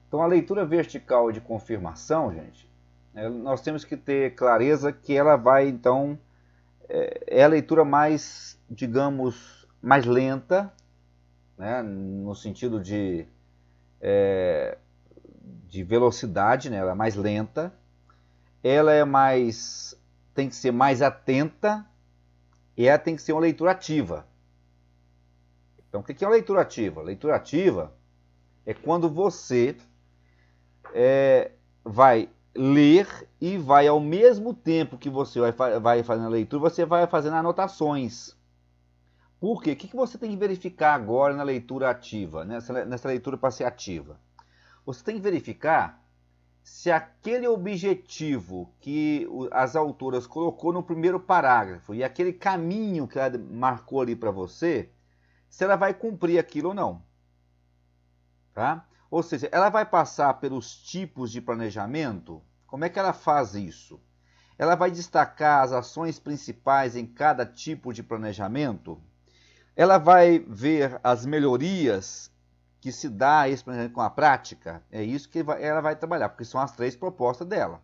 Então a leitura vertical de confirmação, gente, nós temos que ter clareza que ela vai, então, é a leitura mais, digamos, mais lenta, né, no sentido de velocidade, né, ela é mais lenta, ela é mais, tem que ser mais atenta e ela tem que ser uma leitura ativa. Então, o que é uma leitura ativa? Leitura ativa é quando você vai ler e vai, ao mesmo tempo que você vai fazendo a leitura, você vai fazendo anotações. Por quê? O que você tem que verificar agora na leitura ativa, nessa leitura para ser ativa? Você tem que verificar se aquele objetivo que as autoras colocou no primeiro parágrafo e aquele caminho que ela marcou ali para você, se ela vai cumprir aquilo ou não. Tá? Ou seja, ela vai passar pelos tipos de planejamento. Como é que ela faz isso? Ela vai destacar as ações principais em cada tipo de planejamento. Ela vai ver as melhorias que se dá a esse planejamento com a prática. É isso que ela vai trabalhar, porque são as 3 propostas dela.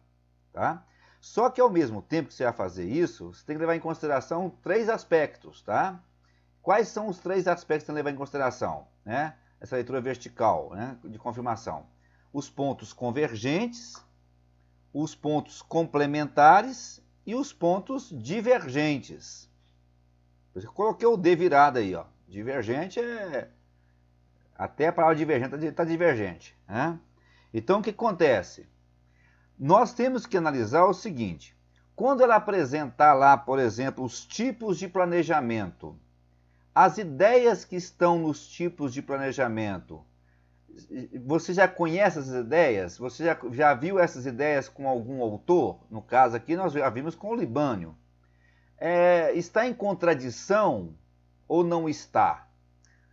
Tá? Só que ao mesmo tempo que você vai fazer isso, você tem que levar em consideração 3 aspectos. Tá? Quais são os 3 aspectos que você tem que levar em consideração? Né? Essa leitura vertical, né, de confirmação. Os pontos convergentes, os pontos complementares e os pontos divergentes. Eu coloquei o D virado aí, ó. Divergente é... Até a palavra divergente está divergente. Né? Então, o que acontece? Nós temos que analisar o seguinte. Quando ela apresentar lá, por exemplo, os tipos de planejamento, as ideias que estão nos tipos de planejamento, você já conhece essas ideias? Você já viu essas ideias com algum autor? No caso aqui, nós já vimos com o Libânio. Está em contradição ou não está?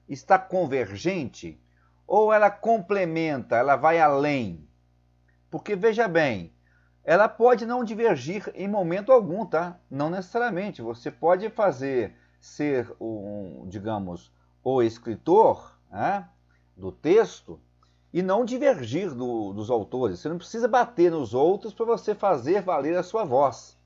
Está convergente? Ou ela complementa, ela vai além? Porque, veja bem, ela pode não divergir em momento algum, tá? Não necessariamente. Você pode ser digamos, o escritor, né, do texto e não divergir dos autores. Você não precisa bater nos outros para você fazer valer a sua voz.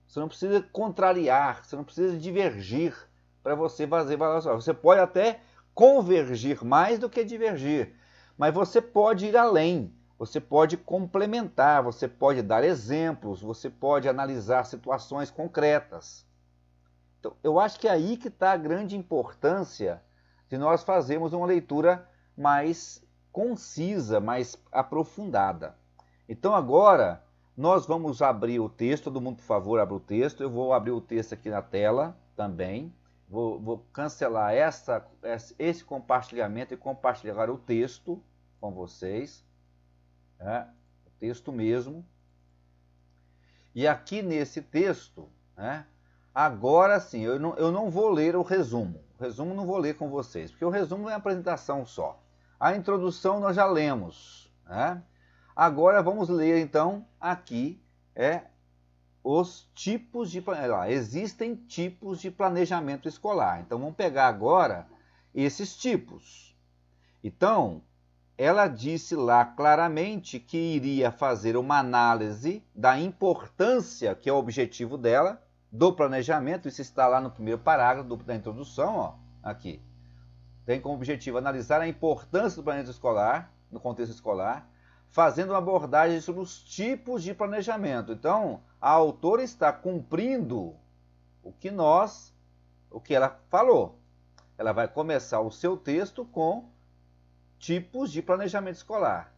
Você não precisa contrariar, você não precisa divergir para você fazer valer a sua voz. Você pode até convergir mais do que divergir, mas você pode ir além. Você pode complementar, você pode dar exemplos, você pode analisar situações concretas. Então, eu acho que é aí que está a grande importância de nós fazermos uma leitura mais concisa, mais aprofundada. Então agora nós vamos abrir o texto, todo mundo por favor abra o texto, eu vou abrir o texto aqui na tela também, vou cancelar esse compartilhamento e compartilhar o texto com vocês, né? O texto mesmo. E aqui nesse texto, né, agora sim, eu não vou ler o resumo. O resumo não vou ler com vocês, porque o resumo é uma apresentação só. A introdução nós já lemos. Né? Agora vamos ler, então, aqui os tipos de planejamento. Existem tipos de planejamento escolar. Então vamos pegar agora esses tipos. Então, ela disse lá claramente que iria fazer uma análise da importância, que é o objetivo dela, do planejamento. Isso está lá no primeiro parágrafo da introdução, ó, aqui. Tem como objetivo analisar a importância do planejamento escolar, no contexto escolar, fazendo uma abordagem sobre os tipos de planejamento. Então, a autora está cumprindo o que ela falou. Ela vai começar o seu texto com tipos de planejamento escolar.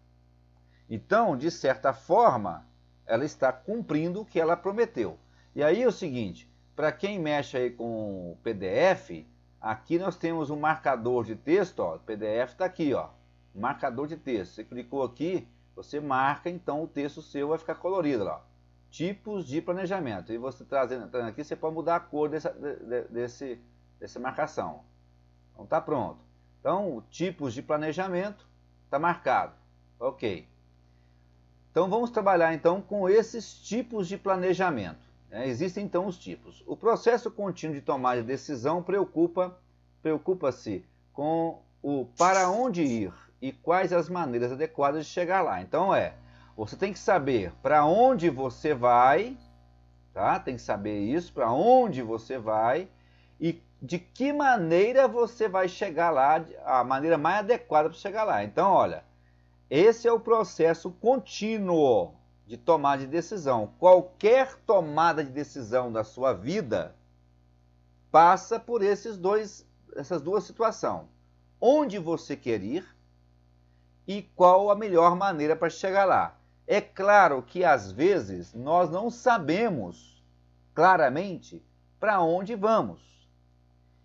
Então, de certa forma, ela está cumprindo o que ela prometeu. E aí é o seguinte, para quem mexe aí com o PDF, aqui nós temos um marcador de texto, ó, o PDF está aqui, ó, marcador de texto. Você clicou aqui, você marca, então o texto seu vai ficar colorido lá. Tipos de planejamento. E você trazendo aqui, você pode mudar a cor dessa marcação. Então tá pronto. Então, tipos de planejamento está marcado. Ok. Então vamos trabalhar então com esses tipos de planejamento. Existem então os tipos. O processo contínuo de tomada de decisão preocupa-se com o para onde ir e quais as maneiras adequadas de chegar lá. Então você tem que saber para onde você vai, tá? Tem que saber isso, para onde você vai e de que maneira você vai chegar lá, a maneira mais adequada para chegar lá. Então, olha, esse é o processo contínuo de tomada de decisão. Qualquer tomada de decisão da sua vida passa por essas duas situações. Onde você quer ir e qual a melhor maneira para chegar lá. É claro que às vezes nós não sabemos claramente para onde vamos.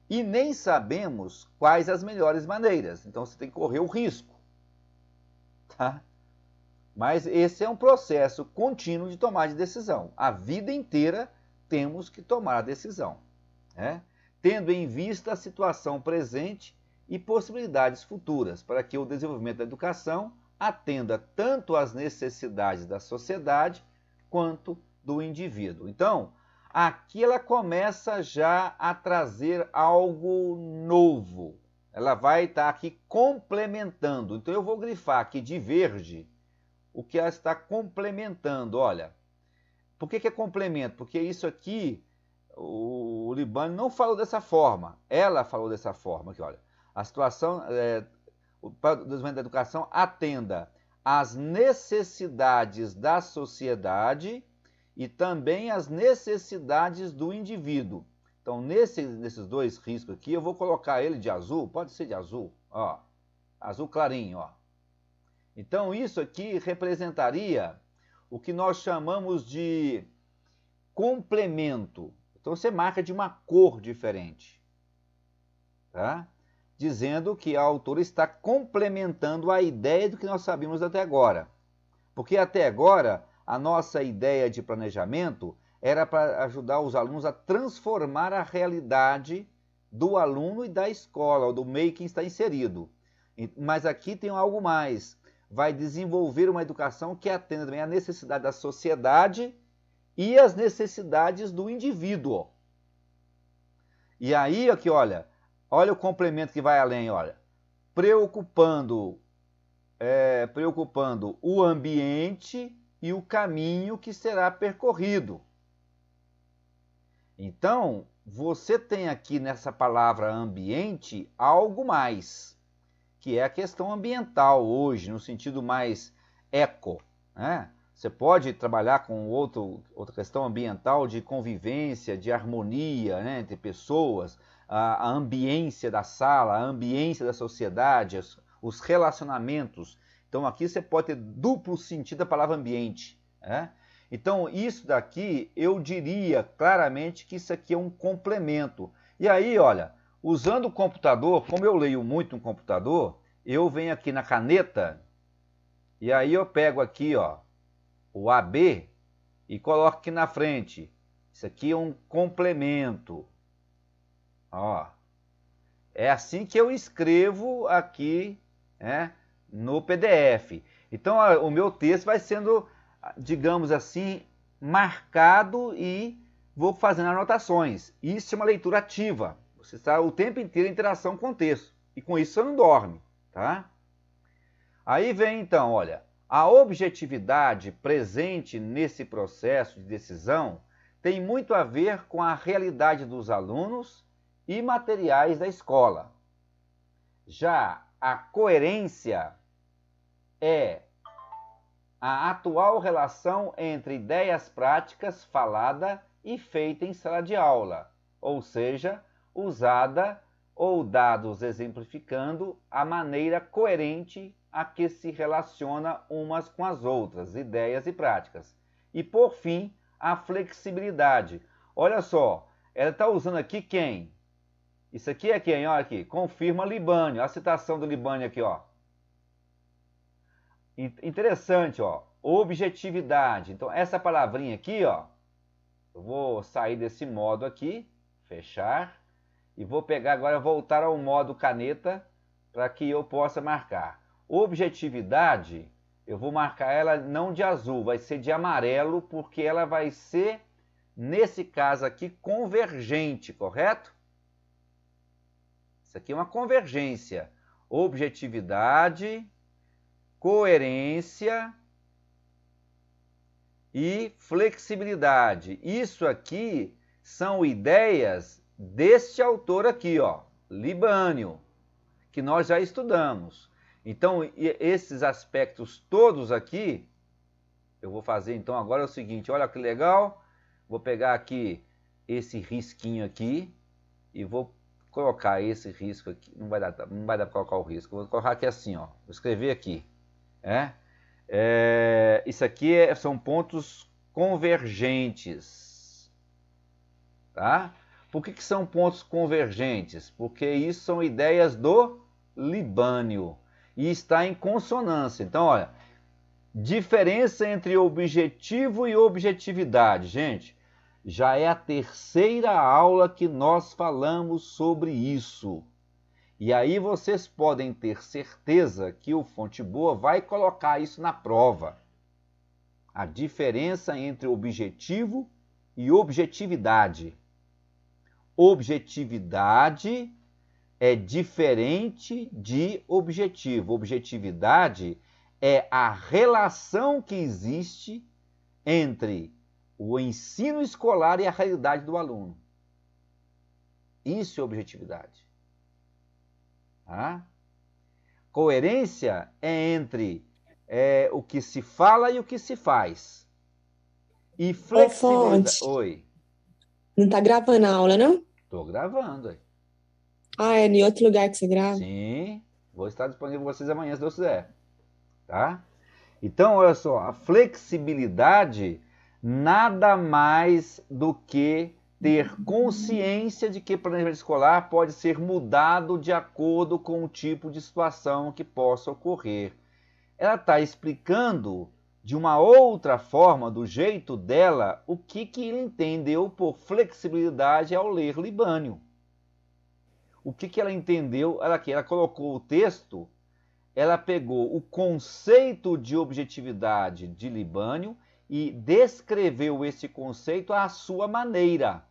E nem sabemos quais as melhores maneiras. Então você tem que correr o risco. Tá? Mas esse é um processo contínuo de tomar de decisão. A vida inteira temos que tomar a decisão, né? Tendo em vista a situação presente e possibilidades futuras, para que o desenvolvimento da educação atenda tanto às necessidades da sociedade quanto do indivíduo. Então, aqui ela começa já a trazer algo novo. Ela vai estar aqui complementando. Então eu vou grifar aqui de verde o que ela está complementando. Olha, por que é complemento? Porque isso aqui, o Libânio não falou dessa forma. Ela falou dessa forma aqui, olha. A situação para o desenvolvimento da educação atenda às necessidades da sociedade e também às necessidades do indivíduo. Então, nesses dois riscos aqui, eu vou colocar ele de azul, pode ser de azul, ó, azul clarinho, ó. Então, isso aqui representaria o que nós chamamos de complemento. Então, você marca de uma cor diferente, tá? Dizendo que a autora está complementando a ideia do que nós sabíamos até agora. Porque até agora, a nossa ideia de planejamento era para ajudar os alunos a transformar a realidade do aluno e da escola, ou do meio que está inserido. Mas aqui tem algo mais. Vai desenvolver uma educação que atenda também à necessidade da sociedade e às necessidades do indivíduo. E aí, aqui, olha o complemento que vai além, olha. Preocupando o ambiente e o caminho que será percorrido. Então, você tem aqui nessa palavra ambiente algo mais, que é a questão ambiental hoje, no sentido mais eco, né? Você pode trabalhar com outra questão ambiental de convivência, de harmonia, né, entre pessoas, a ambiência da sala, a ambiência da sociedade, os relacionamentos. Então aqui você pode ter duplo sentido da palavra ambiente, né? Então isso daqui eu diria claramente que isso aqui é um complemento. E aí, olha, usando o computador, como eu leio muito no computador, eu venho aqui na caneta e aí eu pego aqui, ó, o AB e coloco aqui na frente. Isso aqui é um complemento. Ó, é assim que eu escrevo aqui, né, no PDF. Então o meu texto vai sendo, digamos assim, marcado e vou fazendo anotações. Isso é uma leitura ativa. Você está o tempo inteiro em interação com o texto. E com isso você não dorme, tá? Aí vem então, olha, a objetividade presente nesse processo de decisão tem muito a ver com a realidade dos alunos e materiais da escola. Já a coerência é a atual relação entre ideias práticas falada e feita em sala de aula, ou seja, usada ou dados exemplificando a maneira coerente a que se relaciona umas com as outras, ideias e práticas. E por fim, a flexibilidade. Olha só, ela está usando aqui quem? Isso aqui é quem? Olha aqui, confirma Libânio. A citação do Libânio aqui, ó. Interessante, ó. Objetividade. Então, essa palavrinha aqui, ó. Eu vou sair desse modo aqui, fechar. E vou pegar agora, voltar ao modo caneta, para que eu possa marcar. Objetividade, eu vou marcar ela não de azul, vai ser de amarelo, porque ela vai ser, nesse caso aqui, convergente, correto? Isso aqui é uma convergência. objetividade, coerência e flexibilidade. Isso aqui são ideias deste autor aqui, ó, Libânio, que nós já estudamos. Então, esses aspectos todos aqui, eu vou fazer então agora é o seguinte, olha que legal, vou pegar aqui esse risquinho aqui e vou colocar esse risco aqui, não vai dar para colocar o risco, vou colocar aqui assim, ó, vou escrever aqui, isso aqui são pontos convergentes, tá? Por que são pontos convergentes? Porque isso são ideias do Libânio e está em consonância. Então, olha, diferença entre objetivo e objetividade, gente. Já é a terceira aula que nós falamos sobre isso. E aí vocês podem ter certeza que o Fonte Boa vai colocar isso na prova. A diferença entre objetivo e objetividade. Objetividade é diferente de objetivo. Objetividade é a relação que existe entre o ensino escolar e a realidade do aluno. Isso é objetividade. Tá? Coerência é entre o que se fala e o que se faz. E flexibilidade... Oi. Não tá gravando a aula, não? Tô gravando. Ah, é em outro lugar que você grava? Sim, vou estar disponível para vocês amanhã, se Deus quiser. Tá? Então, olha só, a flexibilidade nada mais do que ter consciência de que o planejamento escolar pode ser mudado de acordo com o tipo de situação que possa ocorrer. Ela está explicando de uma outra forma, do jeito dela, o que ele entendeu por flexibilidade ao ler Libânio. O que ela entendeu? Ela colocou o texto, ela pegou o conceito de objetividade de Libânio e descreveu esse conceito à sua maneira.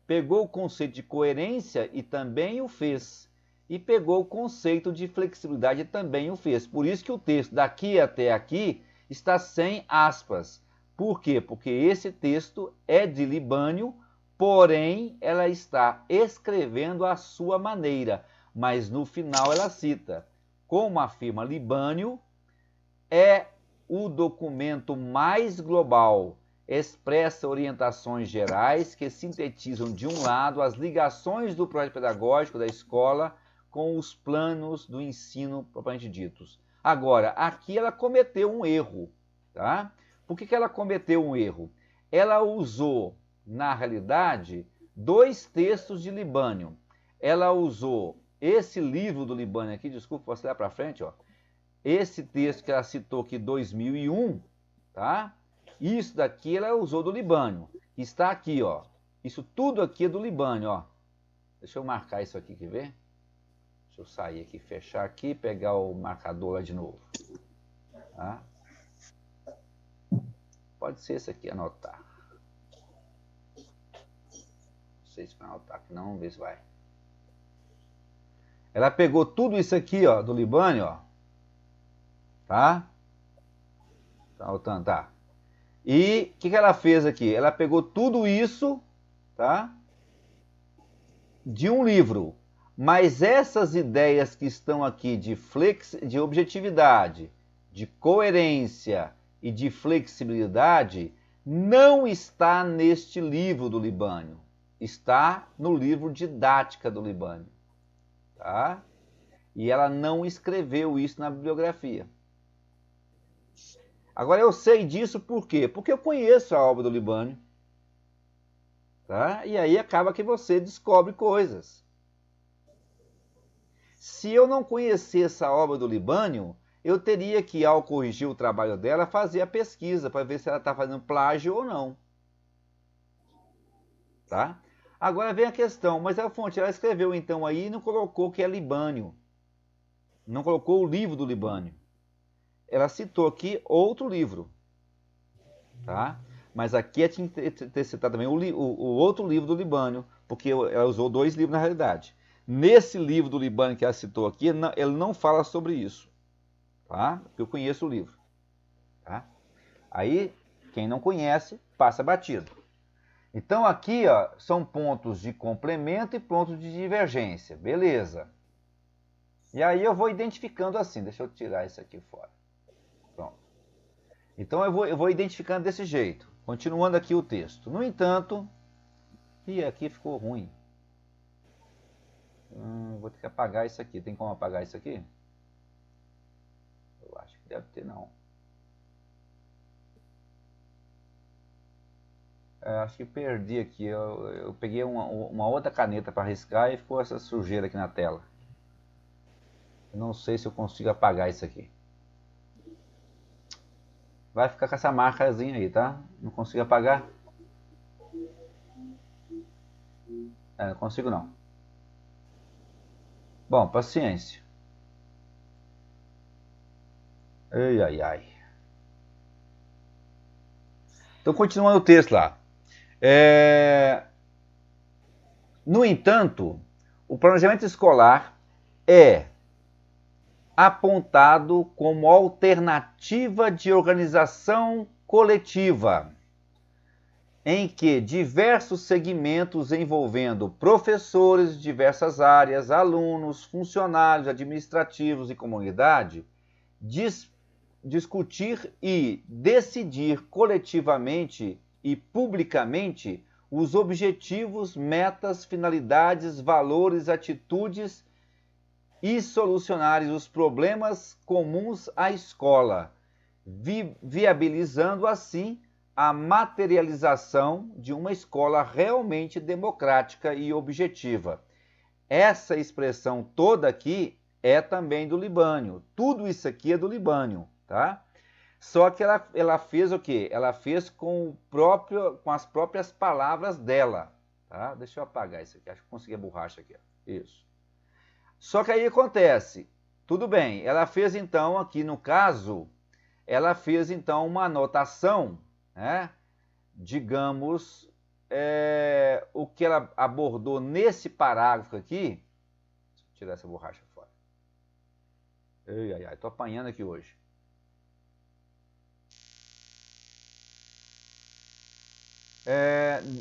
Pegou o conceito de coerência e também o fez. E pegou o conceito de flexibilidade e também o fez. Por isso que o texto daqui até aqui está sem aspas. Por quê? Porque esse texto é de Libânio, porém ela está escrevendo à sua maneira. Mas no final ela cita, como afirma Libânio, é o documento mais global, expressa orientações gerais que sintetizam, de um lado, as ligações do projeto pedagógico da escola com os planos do ensino propriamente ditos. Agora, aqui ela cometeu um erro. Tá? Por que ela cometeu um erro? Ela usou, na realidade, dois textos de Libânio. Ela usou esse livro do Libânio aqui, desculpa, posso olhar para frente, ó. Esse texto que ela citou aqui, 2001, tá? Isso daqui ela usou do Libânio. Está aqui, ó. Isso tudo aqui é do Libânio, ó. Deixa eu marcar isso aqui, quer ver? Deixa eu sair aqui, fechar aqui, pegar o marcador lá de novo. Tá? Pode ser esse aqui, anotar. Não sei se vai anotar aqui não, vamos ver se vai. Ela pegou tudo isso aqui, ó, do Libânio, ó. Tá? Tá. E o que ela fez aqui? Ela pegou tudo isso, tá? De um livro. Mas essas ideias que estão aqui de objetividade, de coerência e de flexibilidade, não está neste livro do Libânio. Está no livro Didática do Libânio. Tá? E ela não escreveu isso na bibliografia. Agora eu sei disso por quê? Porque eu conheço a obra do Libânio. Tá? E aí acaba que você descobre coisas. Se eu não conhecesse a obra do Libânio, eu teria que, ao corrigir o trabalho dela, fazer a pesquisa para ver se ela está fazendo plágio ou não. Tá? Agora vem a questão, mas a fonte, ela escreveu então aí e não colocou que é Libânio. Não colocou o livro do Libânio. Ela citou aqui outro livro. Tá? Mas aqui tinha que ter citado também o outro livro do Libânio, porque ela usou dois livros na realidade. Nesse livro do Libânio que ela citou aqui, ele não fala sobre isso, tá? Porque eu conheço o livro, tá? Aí, quem não conhece, passa batido. Então aqui, ó, são pontos de complemento e pontos de divergência, beleza? E aí eu vou identificando assim, deixa eu tirar isso aqui fora. Pronto. Então eu vou identificando desse jeito, continuando aqui o texto. No entanto, e aqui ficou ruim. Vou ter que apagar isso aqui. Tem como apagar isso aqui? Eu acho que deve ter, não. Acho que perdi aqui. Eu peguei uma outra caneta para riscar e ficou essa sujeira aqui na tela. Eu não sei se eu consigo apagar isso aqui. Vai ficar com essa marcazinha aí, tá? Não consigo apagar. Não consigo não. Bom, paciência. Ai, ai, ai. Então, continuando o texto lá. No entanto, o planejamento escolar é apontado como alternativa de organização coletiva, em que diversos segmentos envolvendo professores de diversas áreas, alunos, funcionários administrativos e comunidade discutir e decidir coletivamente e publicamente os objetivos, metas, finalidades, valores, atitudes e solucionar os problemas comuns à escola, viabilizando assim a materialização de uma escola realmente democrática e objetiva. Essa expressão toda aqui é também do Libânio. Tudo isso aqui é do Libânio, tá? Só que ela fez o quê? Ela fez com as próprias palavras dela, tá? Deixa eu apagar isso aqui. Acho que consegui a borracha aqui. Isso. Só que aí acontece, tudo bem, ela fez então aqui no caso, ela fez então uma anotação, né? Digamos, o que ela abordou nesse parágrafo aqui, deixa eu tirar essa borracha fora. Ai, ai, ai, tô apanhando aqui hoje.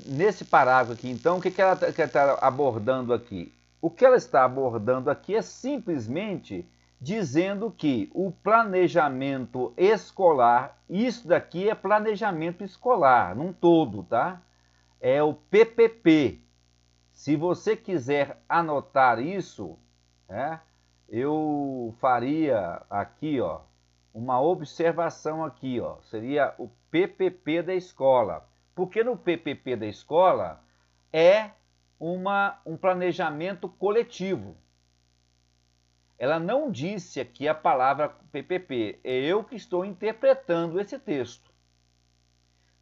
Nesse parágrafo aqui, então, o que ela está abordando aqui? O que ela está abordando aqui é simplesmente dizendo que o planejamento escolar, isso daqui é planejamento escolar, num todo, tá? É o PPP. Se você quiser anotar isso, né, eu faria aqui, ó, uma observação aqui, ó, seria o PPP da escola. Porque no PPP da escola é um planejamento coletivo. Ela não disse aqui a palavra PPP, é eu que estou interpretando esse texto.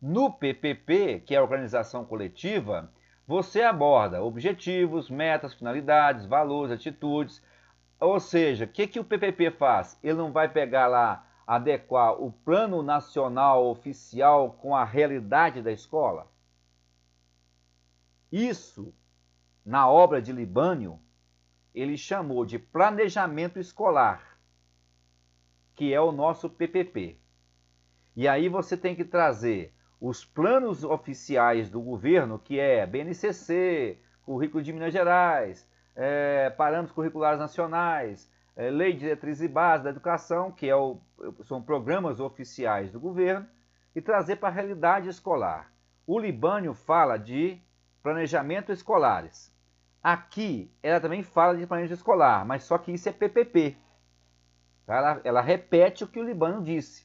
No PPP, que é a organização coletiva, você aborda objetivos, metas, finalidades, valores, atitudes. Ou seja, o que o PPP faz? Ele não vai pegar lá, adequar o plano nacional oficial com a realidade da escola? Isso, na obra de Libânio, ele chamou de planejamento escolar, que é o nosso PPP. E aí você tem que trazer os planos oficiais do governo, que é BNCC, Currículo de Minas Gerais, Parâmetros Curriculares Nacionais, Lei de Diretrizes e Bases da Educação, que são programas oficiais do governo, e trazer para a realidade escolar. O Libânio fala de planejamento escolares. Aqui, ela também fala de planejamento escolar, mas só que isso é PPP. Tá? Ela repete o que o Libânio disse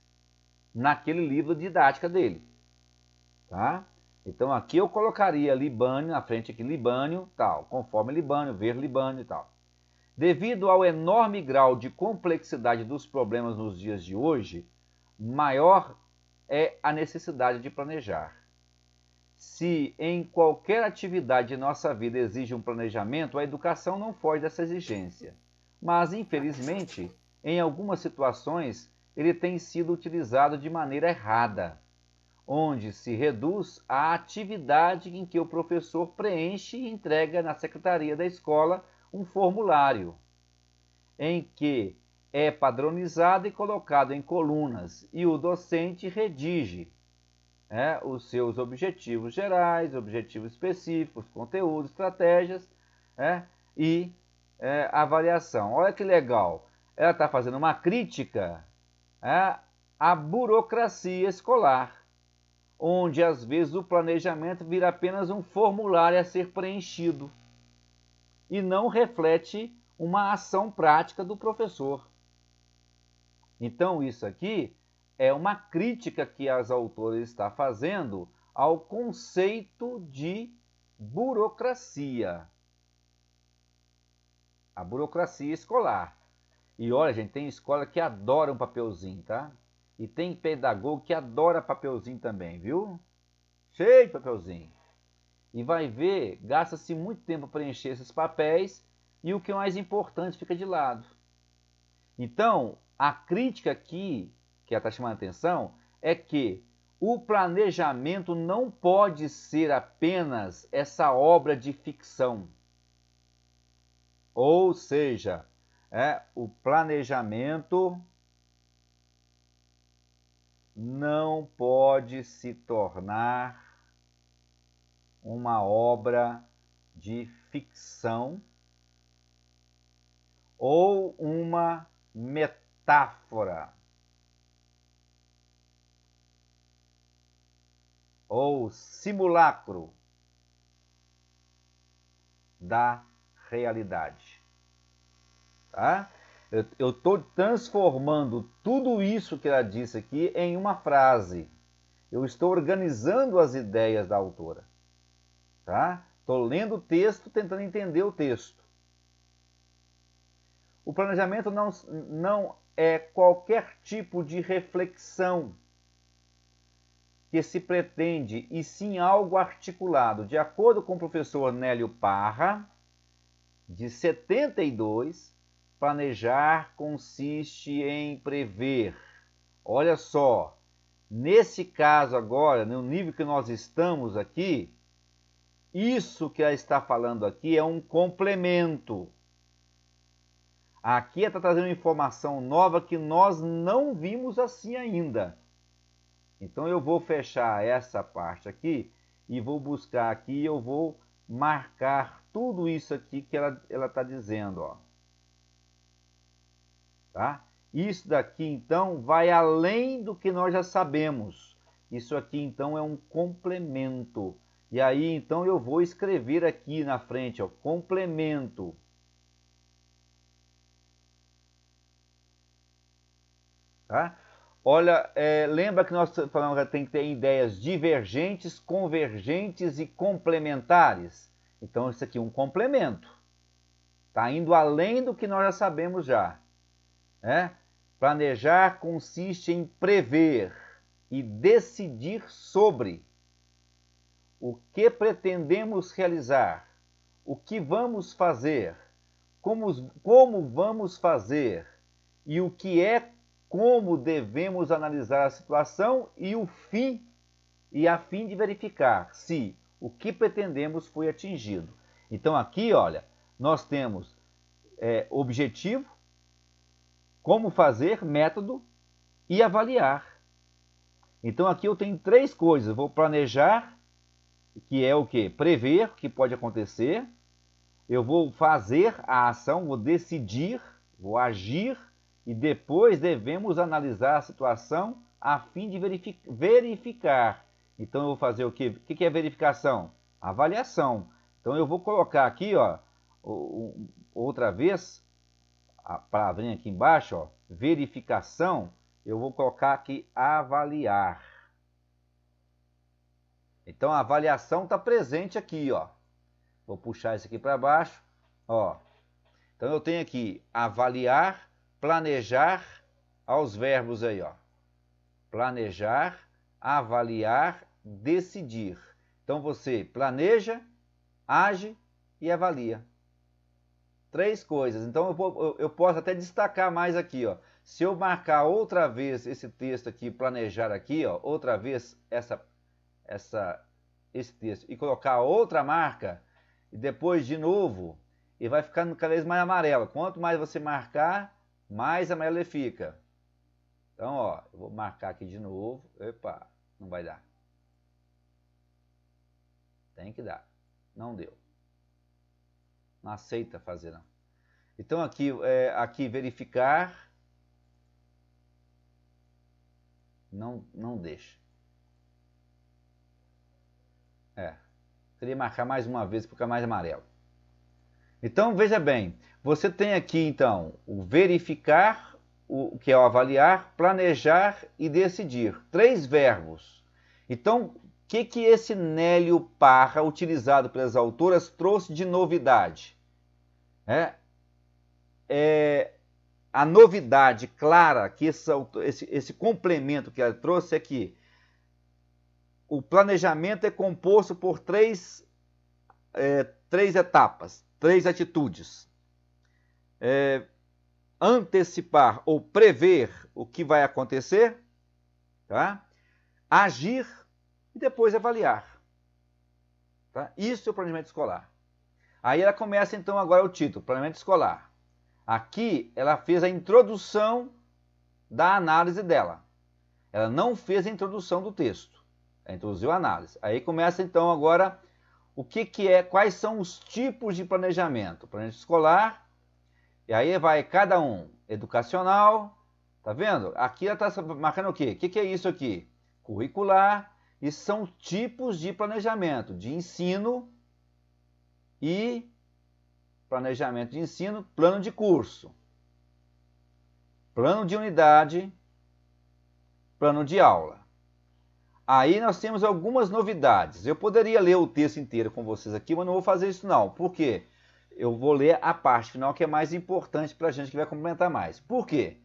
naquele livro de didática dele. Tá? Então aqui eu colocaria Libânio, na frente aqui Libânio, tal, conforme Libânio, ver Libânio e tal. Devido ao enorme grau de complexidade dos problemas nos dias de hoje, maior é a necessidade de planejar. Se em qualquer atividade de nossa vida exige um planejamento, a educação não foge dessa exigência. Mas, infelizmente, em algumas situações, ele tem sido utilizado de maneira errada, onde se reduz à atividade em que o professor preenche e entrega na secretaria da escola um formulário em que é padronizado e colocado em colunas e o docente redige os seus objetivos gerais, objetivos específicos, conteúdos, estratégias e avaliação. Olha que legal, ela está fazendo uma crítica à burocracia escolar, onde às vezes o planejamento vira apenas um formulário a ser preenchido e não reflete uma ação prática do professor. Então isso aqui é uma crítica que as autoras estão fazendo ao conceito de burocracia. A burocracia escolar. E olha, gente, tem escola que adora um papelzinho, tá? E tem pedagogo que adora papelzinho também, viu? Cheio de papelzinho. E vai ver, gasta-se muito tempo para preencher esses papéis e o que é mais importante fica de lado. Então, a crítica aqui, que ela está chamando a atenção, é que o planejamento não pode ser apenas essa obra de ficção. Ou seja, o planejamento não pode se tornar uma obra de ficção ou uma metáfora ou simulacro da realidade. Tá? Eu estou transformando tudo isso que ela disse aqui em uma frase. Eu estou organizando as ideias da autora. Tá? Estou lendo o texto, tentando entender o texto. O planejamento não é qualquer tipo de reflexão que se pretende, e sim algo articulado. De acordo com o professor Nélio Parra, de 72, planejar consiste em prever. Olha só, nesse caso agora, no nível que nós estamos aqui, isso que ela está falando aqui é um complemento. Aqui ela está trazendo informação nova que nós não vimos assim ainda. Então eu vou fechar essa parte aqui e vou buscar aqui, eu vou marcar tudo isso aqui que ela está dizendo. Ó. Tá? Isso daqui então vai além do que nós já sabemos. Isso aqui então é um complemento. E aí então eu vou escrever aqui na frente, ó, complemento. Tá? Olha, lembra que nós falamos que tem que ter ideias divergentes, convergentes e complementares? Então, isso aqui é um complemento. Está indo além do que nós já sabemos já. Planejar consiste em prever e decidir sobre o que pretendemos realizar, o que vamos fazer, como vamos fazer e o que é, como devemos analisar a situação e a fim de verificar se o que pretendemos foi atingido. Então aqui, olha, nós temos objetivo, como fazer, método e avaliar. Então aqui eu tenho três coisas. Eu vou planejar, que é o quê? Prever o que pode acontecer. Eu vou fazer a ação, vou decidir, vou agir. E depois devemos analisar a situação a fim de verificar. Então eu vou fazer o quê? O que é verificação? Avaliação. Então eu vou colocar aqui, ó, outra vez, a palavrinha aqui embaixo, ó, verificação, eu vou colocar aqui avaliar. Então a avaliação está presente aqui, ó. Vou puxar isso aqui para baixo, ó. Então eu tenho aqui avaliar, planejar, aos verbos aí, ó. Planejar, avaliar, decidir. Então você planeja, age e avalia. Três coisas. Então eu posso até destacar mais aqui, ó. Se eu marcar outra vez esse texto aqui, planejar aqui, ó, outra vez esse texto e colocar outra marca, e depois de novo ele vai ficando cada vez mais amarelo. Quanto mais você marcar, mais amarelo ele fica. Então, ó, eu vou marcar aqui de novo. Epa, não vai dar. Tem que dar. Não deu. Não aceita fazer, não. Então, aqui verificar. Não deixa. Queria marcar mais uma vez para ficar mais amarelo. Então, veja bem. Você tem aqui, então, o verificar, o que é o avaliar, planejar e decidir. 3 verbos. Então, o que esse Nélio Parra, utilizado pelas autoras, trouxe de novidade? A novidade clara que esse complemento que ela trouxe é que o planejamento é composto por três etapas, 3 atitudes. Antecipar ou prever o que vai acontecer, tá? Agir e depois avaliar. Tá? Isso é o planejamento escolar. Aí ela começa então agora o título, planejamento escolar. Aqui ela fez a introdução da análise dela. Ela não fez a introdução do texto. Ela introduziu a análise. Aí começa então agora quais são os tipos de planejamento. Planejamento escolar, e aí vai cada um. Educacional, tá vendo? Aqui ela está marcando o quê? O que é isso aqui? Curricular. E são tipos de planejamento, de ensino e planejamento de ensino, plano de curso, plano de unidade, plano de aula. Aí nós temos algumas novidades. Eu poderia ler o texto inteiro com vocês aqui, mas não vou fazer isso não. Por quê? Eu vou ler a parte final que é mais importante para a gente que vai complementar mais. Por quê?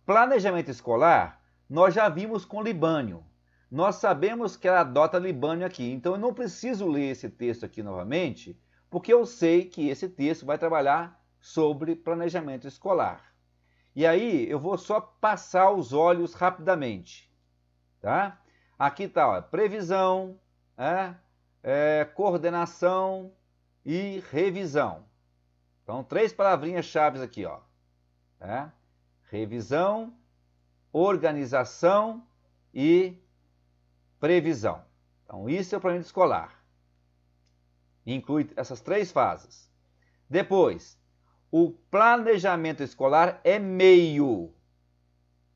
Planejamento escolar, nós já vimos com Libânio. Nós sabemos que ela adota Libânio aqui. Então eu não preciso ler esse texto aqui novamente, porque eu sei que esse texto vai trabalhar sobre planejamento escolar. E aí eu vou só passar os olhos rapidamente. Tá? Aqui está, previsão, coordenação e revisão. Então, 3 palavrinhas-chave aqui. Ó. Revisão, organização e previsão. Então, isso é o planejamento escolar. Inclui essas 3 fases. Depois, o planejamento escolar é meio.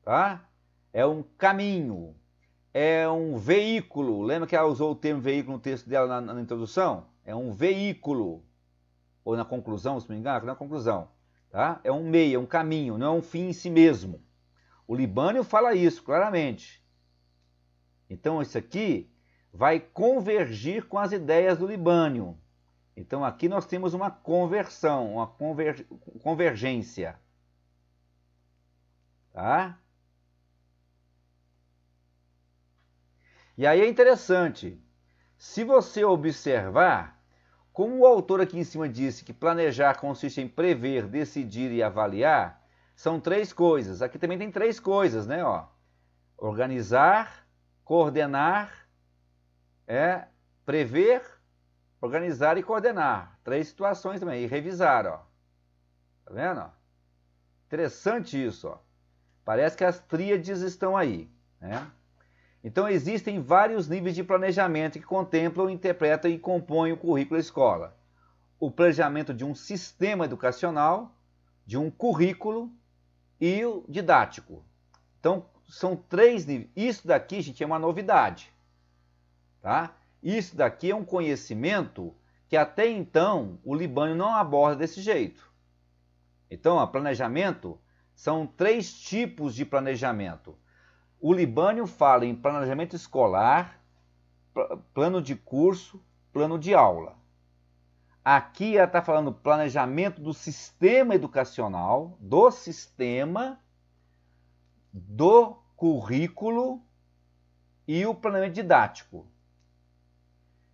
Tá? É um caminho. É um veículo. Lembra que ela usou o termo veículo no texto dela na introdução? É um veículo. Ou na conclusão, se não me engano, na conclusão. Tá? É um meio, é um caminho, não é um fim em si mesmo. O Libânio fala isso claramente. Então, isso aqui vai convergir com as ideias do Libânio. Então, aqui nós temos uma conversão, uma convergência. Tá? E aí é interessante, se você observar, como o autor aqui em cima disse que planejar consiste em prever, decidir e avaliar, são 3 coisas. Aqui também tem 3 coisas, né? Ó, organizar, coordenar, prever, organizar e coordenar. 3 situações também. E revisar, ó. Tá vendo? Ó? Interessante isso, ó. Parece que as tríades estão aí, né? Então existem vários níveis de planejamento que contemplam, interpretam e compõem o currículo da escola. O planejamento de um sistema educacional, de um currículo e o didático. Então são 3 níveis. Isso daqui, gente, é uma novidade. Tá? Isso daqui é um conhecimento que até então o Libânio não aborda desse jeito. Então, ó, planejamento são 3 tipos de planejamento. O Libânio fala em planejamento escolar, plano de curso, plano de aula. Aqui ela está falando planejamento do sistema educacional, do sistema, do currículo e o planejamento didático.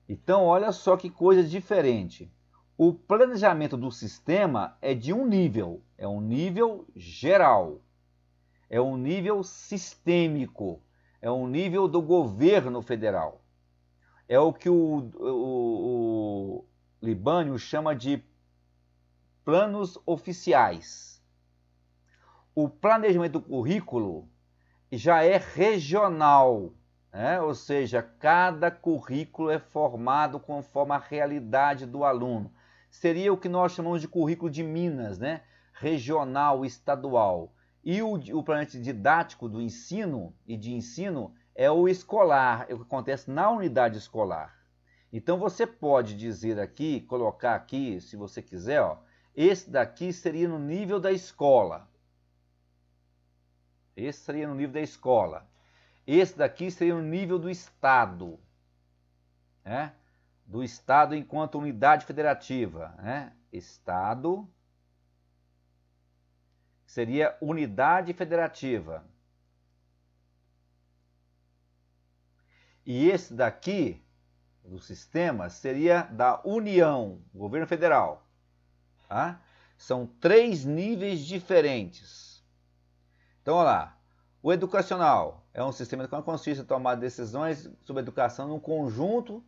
Então, olha só que coisa diferente. O planejamento do sistema é de um nível, é um nível geral. É um nível sistêmico, é um nível do governo federal. É o que o Libânio chama de planos oficiais. O planejamento do currículo já é regional, né? Ou seja, cada currículo é formado conforme a realidade do aluno. Seria o que nós chamamos de currículo de Minas, né? Regional, estadual. E o planejamento didático do ensino e de ensino é o escolar, é o que acontece na unidade escolar. Então você pode dizer aqui, colocar aqui, se você quiser, ó, esse daqui seria no nível da escola. Esse seria no nível da escola. Esse daqui seria no nível do Estado, né? Do Estado enquanto unidade federativa, né? Estado seria unidade federativa. E esse daqui, do sistema, seria da União, governo federal. Tá? São 3 níveis diferentes. Então, olha lá. O educacional é um sistema que consiste em tomar decisões sobre educação num conjunto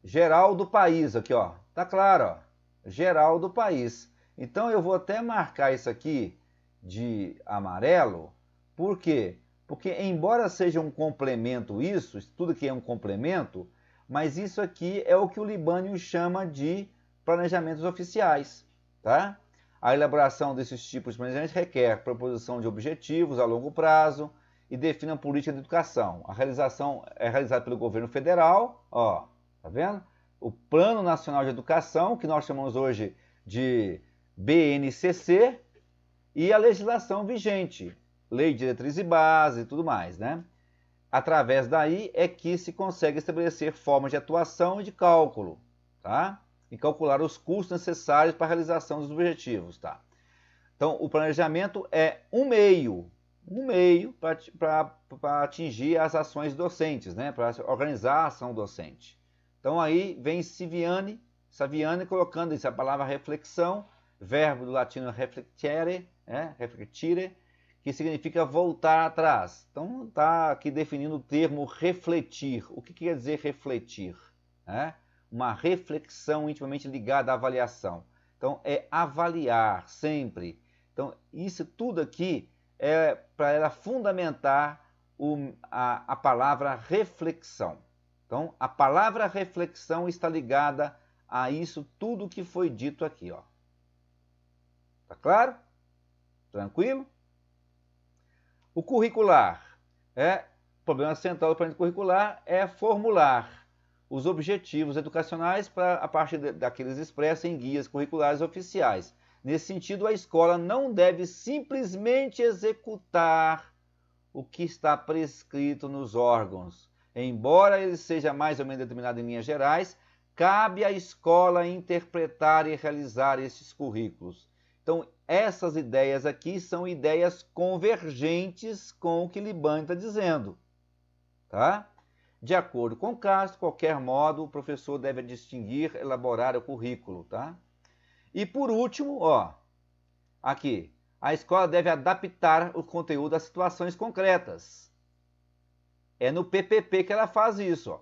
geral do país. Aqui, ó. Tá claro, ó. Geral do país. Então, eu vou até marcar isso aqui de amarelo. Por quê? Porque, embora seja um complemento isso tudo aqui é um complemento, mas isso aqui é o que o Libânio chama de planejamentos oficiais. Tá? A elaboração desses tipos de planejamento requer proposição de objetivos a longo prazo e define a política de educação. A realização é realizada pelo governo federal, ó, tá vendo? O Plano Nacional de Educação, que nós chamamos hoje de BNCC, e a legislação vigente, Lei de Diretriz e Base e tudo mais, né? Através daí é que se consegue estabelecer formas de atuação e de cálculo, tá? E calcular os custos necessários para a realização dos objetivos, tá? Então, o planejamento é um meio para atingir as ações docentes, né? Para organizar a ação docente. Então, aí vem Saviani colocando isso, a palavra reflexão, verbo do latino reflectere, reflectire, que significa voltar atrás. Então, está aqui definindo o termo refletir. O que quer dizer refletir? Uma reflexão intimamente ligada à avaliação. Então, é avaliar sempre. Então, isso tudo aqui é para ela fundamentar a palavra reflexão. Então, a palavra reflexão está ligada a isso tudo que foi dito aqui, ó. Tá claro? Tranquilo? O curricular, o problema central do planejamento curricular é formular os objetivos educacionais a partir daqueles expressos em guias curriculares oficiais. Nesse sentido, a escola não deve simplesmente executar o que está prescrito nos órgãos. Embora ele seja mais ou menos determinado em linhas gerais, cabe à escola interpretar e realizar esses currículos. Então, essas ideias aqui são ideias convergentes com o que Libânio está dizendo. Tá? De acordo com Castro, de qualquer modo, o professor deve distinguir, elaborar o currículo. Tá? E por último, ó, aqui, a escola deve adaptar o conteúdo às situações concretas. É no PPP que ela faz isso. Ó.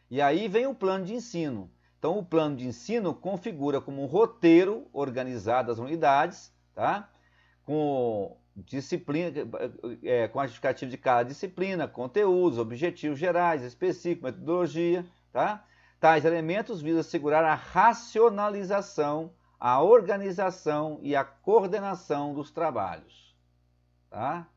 E aí vem o plano de ensino. Então, o plano de ensino configura como um roteiro organizado das unidades, tá? Com disciplina, com a justificativa de cada disciplina, conteúdos, objetivos gerais, específicos, metodologia, tá? Tais elementos visam assegurar a racionalização, a organização e a coordenação dos trabalhos, tá?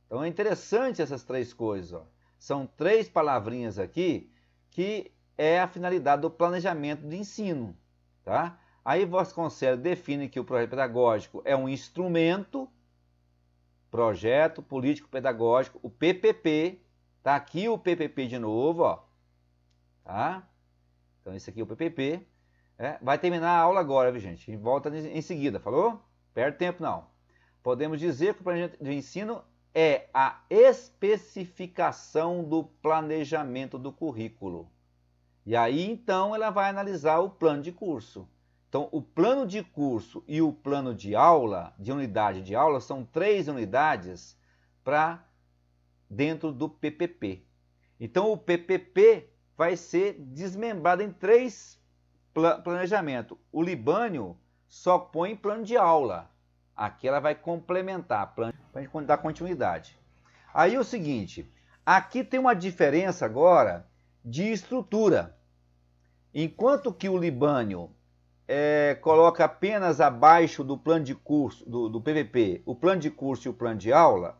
Então, é interessante essas 3 coisas, ó. São 3 palavrinhas aqui que é a finalidade do planejamento de ensino. Tá? Aí Vasconcelos define que o projeto pedagógico é um instrumento, projeto político pedagógico, o PPP, tá aqui o PPP de novo, ó. Tá? Então esse aqui é o PPP. Vai terminar a aula agora, viu, gente? A gente volta em seguida, falou? Perde tempo não. Podemos dizer que o planejamento de ensino é a especificação do planejamento do currículo. E aí, então, ela vai analisar o plano de curso. Então, o plano de curso e o plano de aula, de unidade de aula, são 3 unidades para dentro do PPP. Então, o PPP vai ser desmembrado em 3 planejamentos. O Libânio só põe plano de aula. Aqui ela vai complementar, para a gente dar continuidade. Aí o seguinte, aqui tem uma diferença agora de estrutura. Enquanto que o Libânio coloca apenas abaixo do plano de curso, do PVP, o plano de curso e o plano de aula,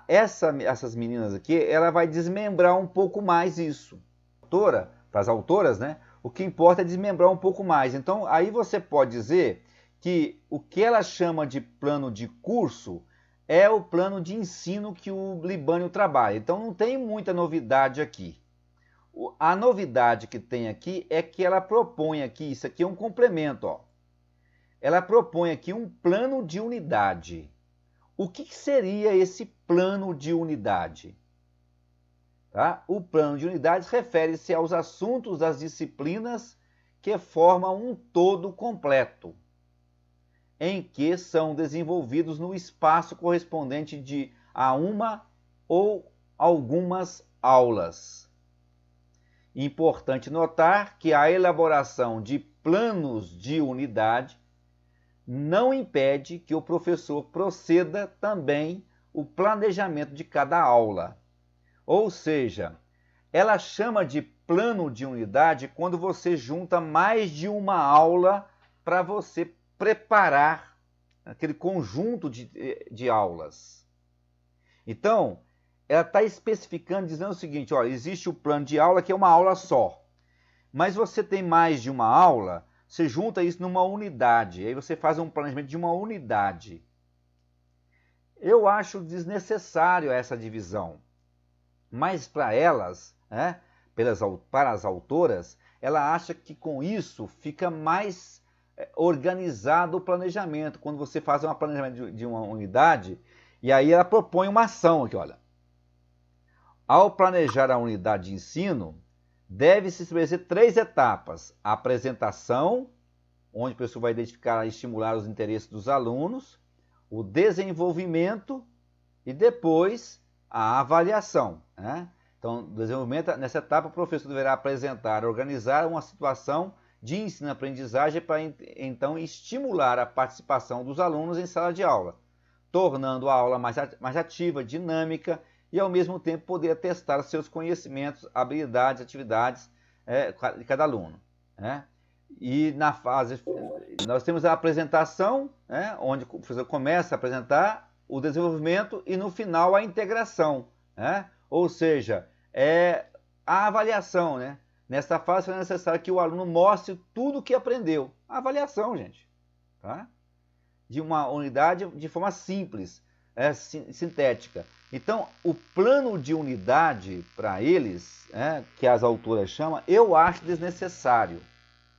essas meninas aqui, ela vai desmembrar um pouco mais isso. Para as autoras, né? O que importa é desmembrar um pouco mais. Então, aí você pode dizer que o que ela chama de plano de curso é o plano de ensino que o Libânio trabalha. Então, não tem muita novidade aqui. A novidade que tem aqui é que ela propõe aqui, isso aqui é um complemento, ó. Ela propõe aqui um plano de unidade. O que seria esse plano de unidade? Tá? O plano de unidade refere-se aos assuntos das disciplinas que formam um todo completo, em que são desenvolvidos no espaço correspondente a uma ou algumas aulas. Importante notar que a elaboração de planos de unidade não impede que o professor proceda também o planejamento de cada aula. Ou seja, ela chama de plano de unidade quando você junta mais de uma aula para você preparar aquele conjunto de aulas. Então, ela está especificando, dizendo o seguinte, olha, existe o plano de aula que é uma aula só, mas você tem mais de uma aula, você junta isso numa unidade, aí você faz um planejamento de uma unidade. Eu acho desnecessário essa divisão, mas para elas, né, para as autoras, ela acha que com isso fica mais organizado o planejamento, quando você faz um planejamento de uma unidade, e aí ela propõe uma ação aqui, olha. Ao planejar a unidade de ensino, deve-se estabelecer 3 etapas. A apresentação, onde o professor vai identificar e estimular os interesses dos alunos, o desenvolvimento e depois a avaliação. Né? Então, desenvolvimento, nessa etapa, o professor deverá apresentar, organizar uma situação de ensino-aprendizagem para então estimular a participação dos alunos em sala de aula, tornando a aula mais ativa, dinâmica e, ao mesmo tempo, poder testar seus conhecimentos, habilidades, atividades de cada aluno. Né? E na fase, nós temos a apresentação, né, onde o professor começa a apresentar o desenvolvimento e, no final, a integração. Né? Ou seja, a avaliação. Né? Nessa fase é necessário que o aluno mostre tudo o que aprendeu. A avaliação, gente. Tá? De uma unidade de forma simples, sintética. Então, o plano de unidade para eles, que as autoras chamam, eu acho desnecessário.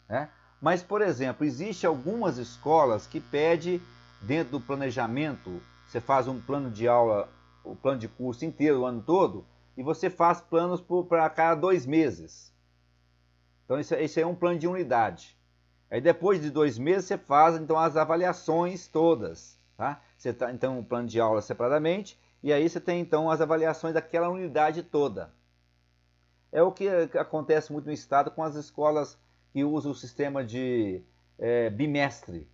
Né? Mas, por exemplo, existe algumas escolas que pedem, dentro do planejamento, você faz um plano de aula, o plano de curso inteiro, o ano todo, e você faz planos para cada 2 meses. Então, isso é um plano de unidade. Aí, depois de 2 meses, você faz então as avaliações todas. Tá? Você tá, então, um plano de aula separadamente, e aí você tem então as avaliações daquela unidade toda. É o que acontece muito no estado com as escolas que usam o sistema de bimestre.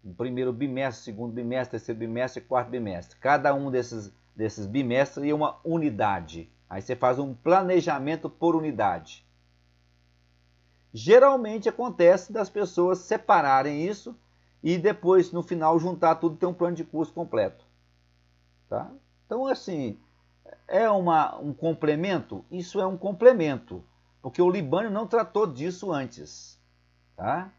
O primeiro bimestre, segundo bimestre, terceiro bimestre, quarto bimestre. Cada um desses bimestres é uma unidade. Aí você faz um planejamento por unidade. Geralmente acontece das pessoas separarem isso e depois, no final, juntar tudo e ter um plano de curso completo. Tá? Então, assim, um complemento? Isso é um complemento, porque o Libânio não tratou disso antes. Tá?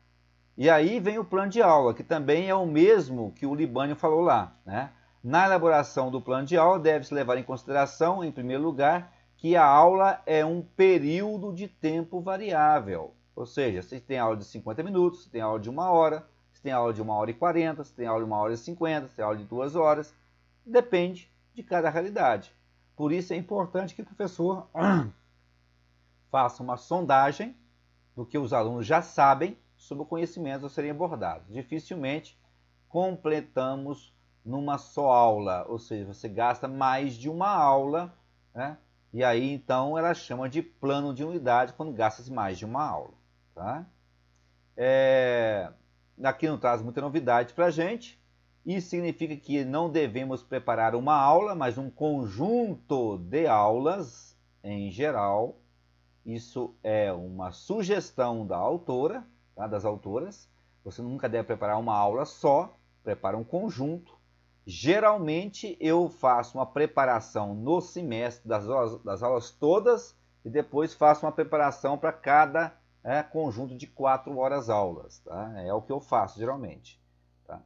E aí vem o plano de aula, que também é o mesmo que o Libânio falou lá. Né? Na elaboração do plano de aula, deve-se levar em consideração, em primeiro lugar, que a aula é um período de tempo variável. Ou seja, se tem aula de 50 minutos, se tem aula de 1 hora, se tem aula de 1 hora e 40, se tem aula de 1 hora e 50, se tem aula de 2 horas, depende de cada realidade. Por isso é importante que o professor faça uma sondagem do que os alunos já sabem sobre o conhecimento a serem abordados. Dificilmente completamos numa só aula, ou seja, você gasta mais de uma aula, né? E aí então ela chama de plano de unidade quando gasta mais de uma aula. Tá? aqui não traz muita novidade para a gente. Isso significa que não devemos preparar uma aula, mas um conjunto de aulas em geral. Isso é uma sugestão da autora, tá? Das autoras. Você nunca deve preparar uma aula só, prepara um conjunto. Geralmente eu faço uma preparação no semestre das aulas todas e depois faço uma preparação para cada conjunto de 4 horas aulas. Tá? É o que eu faço geralmente. Tá?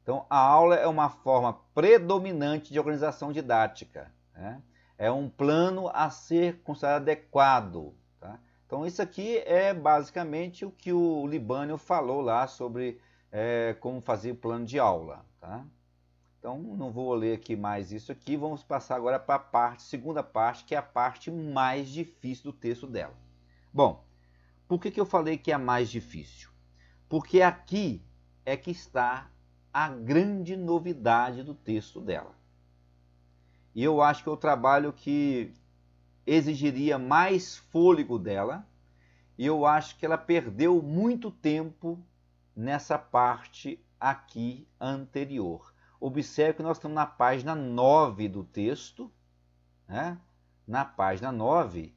Então a aula é uma forma predominante de organização didática. Né? É um plano a ser considerado adequado. Tá? Então isso aqui é basicamente o que o Libânio falou lá sobre como fazer o plano de aula. Tá? Então não vou ler aqui mais isso aqui, vamos passar agora para a segunda parte, que é a parte mais difícil do texto dela. Bom, por que eu falei que é a mais difícil? Porque aqui é que está a grande novidade do texto dela. E eu acho que é o trabalho que exigiria mais fôlego dela, e eu acho que ela perdeu muito tempo nessa parte aqui anterior. Observe que nós estamos na página 9 do texto, né? Na página 9,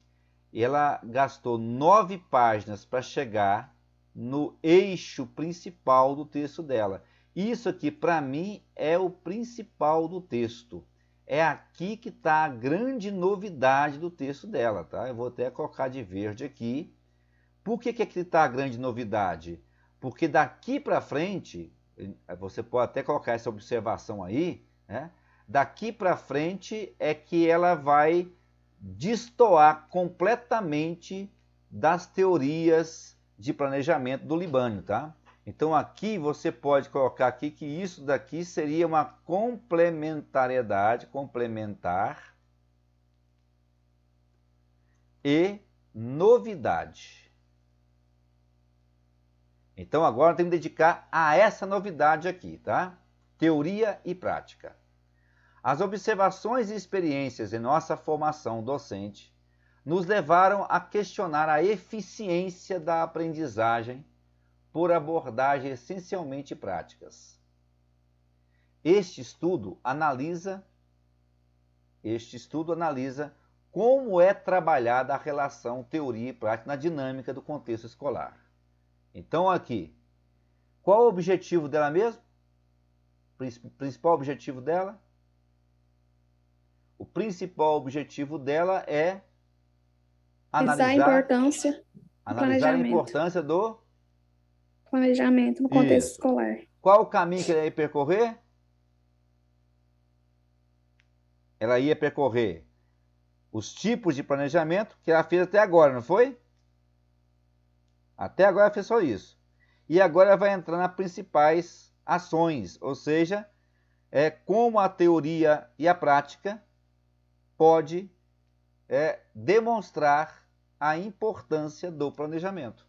ela gastou 9 páginas para chegar no eixo principal do texto dela. Isso aqui, para mim, é o principal do texto. É aqui que está a grande novidade do texto dela. Tá? Eu vou até colocar de verde aqui. Por que aqui está a grande novidade? Porque daqui para frente, você pode até colocar essa observação aí, né? Daqui para frente é que ela vai destoar completamente das teorias de planejamento do Libânio, tá? Então aqui você pode colocar aqui que isso daqui seria uma complementariedade, complementar e novidade. Então agora tem que dedicar a essa novidade aqui, tá? Teoria e prática. As observações e experiências em nossa formação docente nos levaram a questionar a eficiência da aprendizagem por abordagens essencialmente práticas. Este estudo analisa como é trabalhada a relação teoria e prática na dinâmica do contexto escolar. Então aqui, qual o objetivo dela mesmo? Principal objetivo dela? O principal objetivo dela é analisar a importância do planejamento no contexto escolar. Qual o caminho que ela ia percorrer? Ela ia percorrer os tipos de planejamento que ela fez até agora, não foi? Até agora ela fez só isso. E agora ela vai entrar nas principais ações, ou seja, como a teoria e a prática pode demonstrar a importância do planejamento.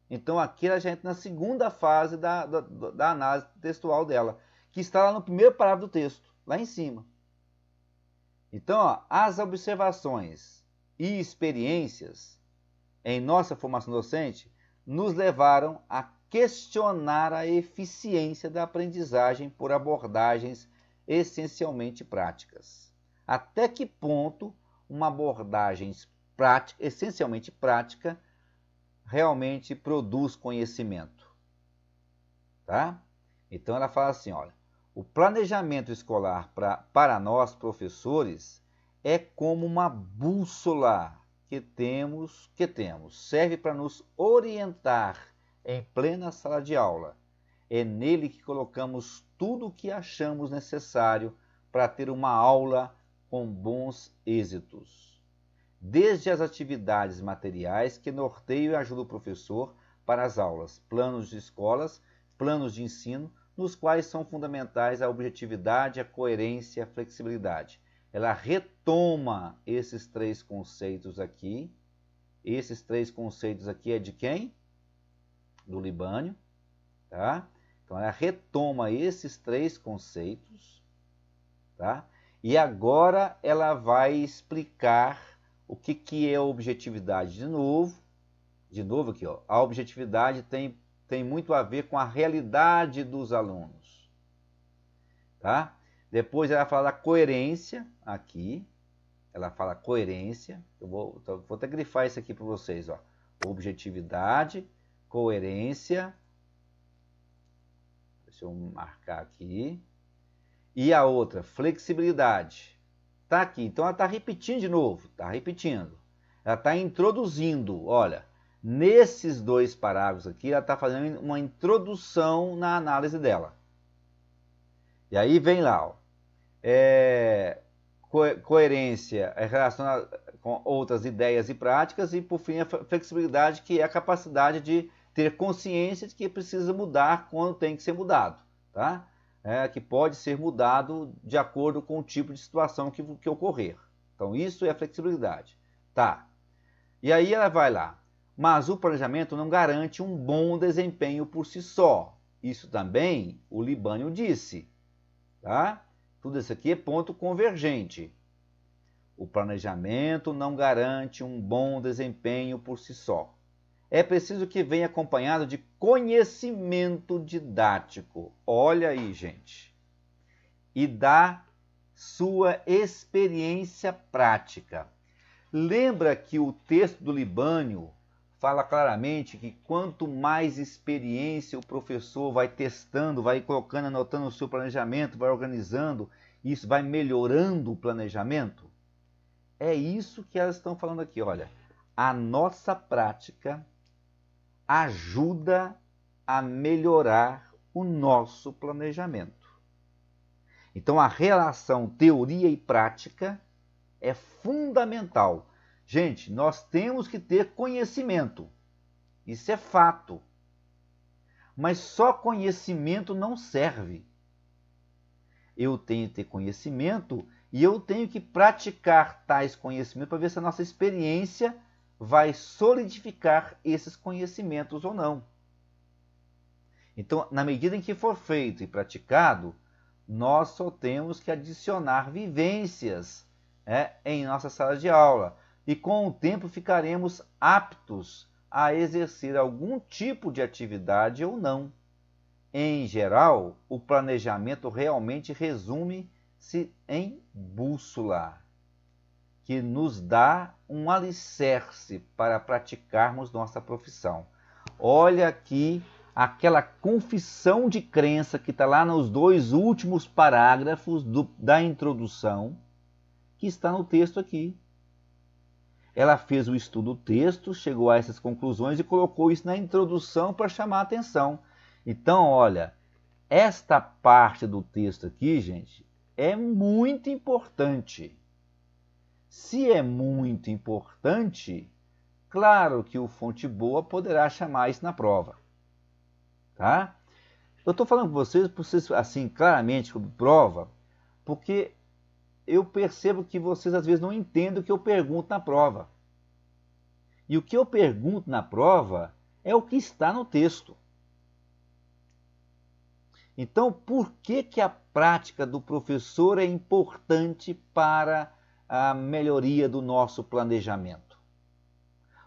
Então aqui a gente entra na segunda fase da análise textual dela, que está lá no primeiro parágrafo do texto, lá em cima. Então, ó, as observações e experiências em nossa formação docente nos levaram a questionar a eficiência da aprendizagem por abordagens essencialmente práticas. Até que ponto uma abordagem essencialmente prática realmente produz conhecimento? Tá? Então ela fala assim, olha, o planejamento escolar para nós professores é como uma bússola que temos, serve para nos orientar em plena sala de aula. É nele que colocamos tudo o que achamos necessário para ter uma aula com bons êxitos. Desde as atividades materiais que norteiam e ajudam o professor para as aulas, planos de escolas, planos de ensino, nos quais são fundamentais a objetividade, a coerência e a flexibilidade. Ela retoma esses 3 conceitos aqui. Esses 3 conceitos aqui é de quem? Do Libânio. Tá? Então ela retoma esses 3 conceitos. Tá? E agora ela vai explicar o que é objetividade de novo. De novo aqui, ó. A objetividade tem tem muito a ver com a realidade dos alunos. Tá? Depois ela fala da coerência, aqui. Ela fala coerência. Eu vou até grifar isso aqui para vocês. Ó. Objetividade, coerência. Deixa eu marcar aqui. E a outra, flexibilidade. Tá aqui. Então ela está repetindo de novo. Está repetindo. Ela está introduzindo. Olha, nesses dois parágrafos aqui, ela está fazendo uma introdução na análise dela. E aí vem lá, ó. Coerência é relacionada com outras ideias e práticas, e por fim a flexibilidade, que é a capacidade de ter consciência de que precisa mudar quando tem que ser mudado, tá? Que pode ser mudado de acordo com o tipo de situação que ocorrer. Então isso é a flexibilidade. Tá. E aí ela vai lá. Mas o planejamento não garante um bom desempenho por si só. Isso também o Libânio disse. Tá? Tudo isso aqui é ponto convergente. O planejamento não garante um bom desempenho por si só. É preciso que venha acompanhado de conhecimento didático. Olha aí, gente. E da sua experiência prática. Lembra que o texto do Libânio fala claramente que quanto mais experiência o professor vai testando, vai colocando, anotando o seu planejamento, vai organizando, isso vai melhorando o planejamento? É isso que elas estão falando aqui, olha. A nossa prática ajuda a melhorar o nosso planejamento. Então a relação teoria e prática é fundamental. Gente, nós temos que ter conhecimento. Isso é fato. Mas só conhecimento não serve. Eu tenho que ter conhecimento e eu tenho que praticar tais conhecimentos para ver se a nossa experiência vai solidificar esses conhecimentos ou não. Então, na medida em que for feito e praticado, nós só temos que adicionar vivências em nossa sala de aula. E com o tempo ficaremos aptos a exercer algum tipo de atividade ou não. Em geral, o planejamento realmente resume-se em bússola, que nos dá um alicerce para praticarmos nossa profissão. Olha aqui aquela confissão de crença que está lá nos dois últimos parágrafos da introdução, que está no texto aqui. Ela fez o estudo do texto, chegou a essas conclusões e colocou isso na introdução para chamar a atenção. Então, olha, esta parte do texto aqui, gente, é muito importante. Se é muito importante, claro que o Fonte Boa poderá chamar isso na prova. Tá? Eu estou falando com vocês, assim, claramente, sobre prova, porque eu percebo que vocês às vezes não entendem o que eu pergunto na prova. E o que eu pergunto na prova é o que está no texto. Então, por que a prática do professor é importante para a melhoria do nosso planejamento?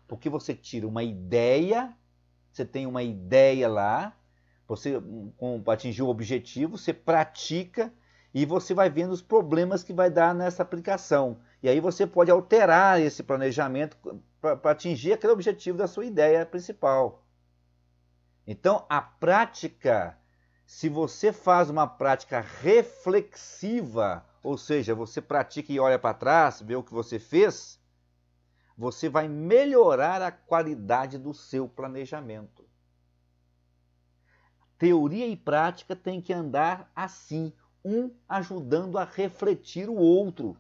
Porque você tira uma ideia, você tem uma ideia lá, você para atingir o objetivo, você pratica e você vai vendo os problemas que vai dar nessa aplicação. E aí você pode alterar esse planejamento para atingir aquele objetivo da sua ideia principal. Então, a prática, se você faz uma prática reflexiva, ou seja, você pratica e olha para trás, vê o que você fez, você vai melhorar a qualidade do seu planejamento. Teoria e prática têm que andar assim, um ajudando a refletir o outro.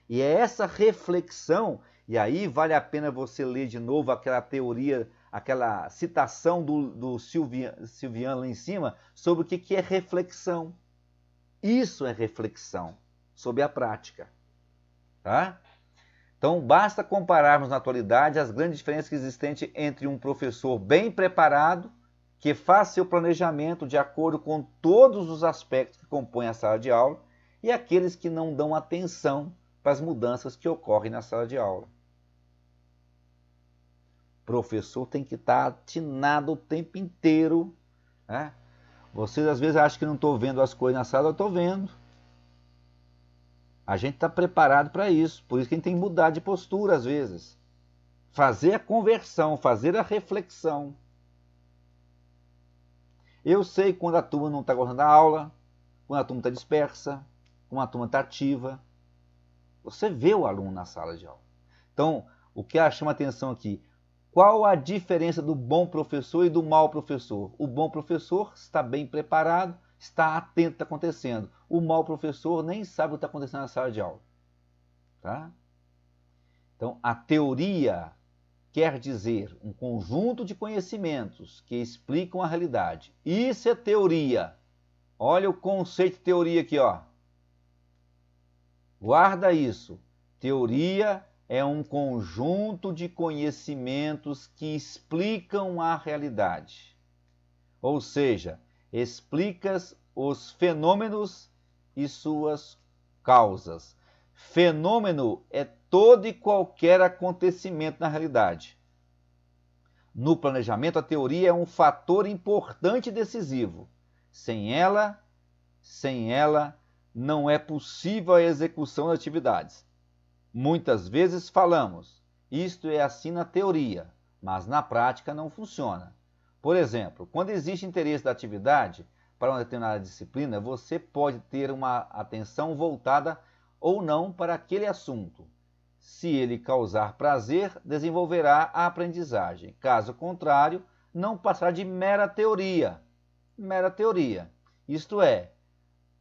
E é essa reflexão, e aí vale a pena você ler de novo aquela teoria, aquela citação do Silvian lá em cima, sobre o que é reflexão. Isso é reflexão, sobre a prática. Tá? Então, basta compararmos na atualidade as grandes diferenças existentes entre um professor bem preparado, que faz seu planejamento de acordo com todos os aspectos que compõem a sala de aula, e aqueles que não dão atenção para as mudanças que ocorrem na sala de aula. Professor tem que estar atinado o tempo inteiro, né? Vocês às vezes acham que não estou vendo as coisas na sala, eu estou vendo. A gente está preparado para isso, por isso que a gente tem que mudar de postura às vezes. Fazer a conversão, fazer a reflexão. Eu sei quando a turma não está gostando da aula, quando a turma está dispersa, quando a turma está ativa. Você vê o aluno na sala de aula. Então, o que chama atenção aqui, qual a diferença do bom professor e do mau professor? O bom professor está bem preparado, está atento ao que está acontecendo. O mau professor nem sabe o que está acontecendo na sala de aula. Tá? Então, a teoria quer dizer um conjunto de conhecimentos que explicam a realidade. Isso é teoria. Olha o conceito de teoria aqui, ó. Guarda isso. Teoria é um conjunto de conhecimentos que explicam a realidade. Ou seja, explicas os fenômenos e suas causas. Fenômeno é todo e qualquer acontecimento na realidade. No planejamento, a teoria é um fator importante e decisivo. Sem ela, não é possível a execução das atividades. Muitas vezes falamos, isto é assim na teoria, mas na prática não funciona. Por exemplo, quando existe interesse da atividade para uma determinada disciplina, você pode ter uma atenção voltada ou não para aquele assunto. Se ele causar prazer, desenvolverá a aprendizagem. Caso contrário, não passará de mera teoria. Mera teoria. Isto é,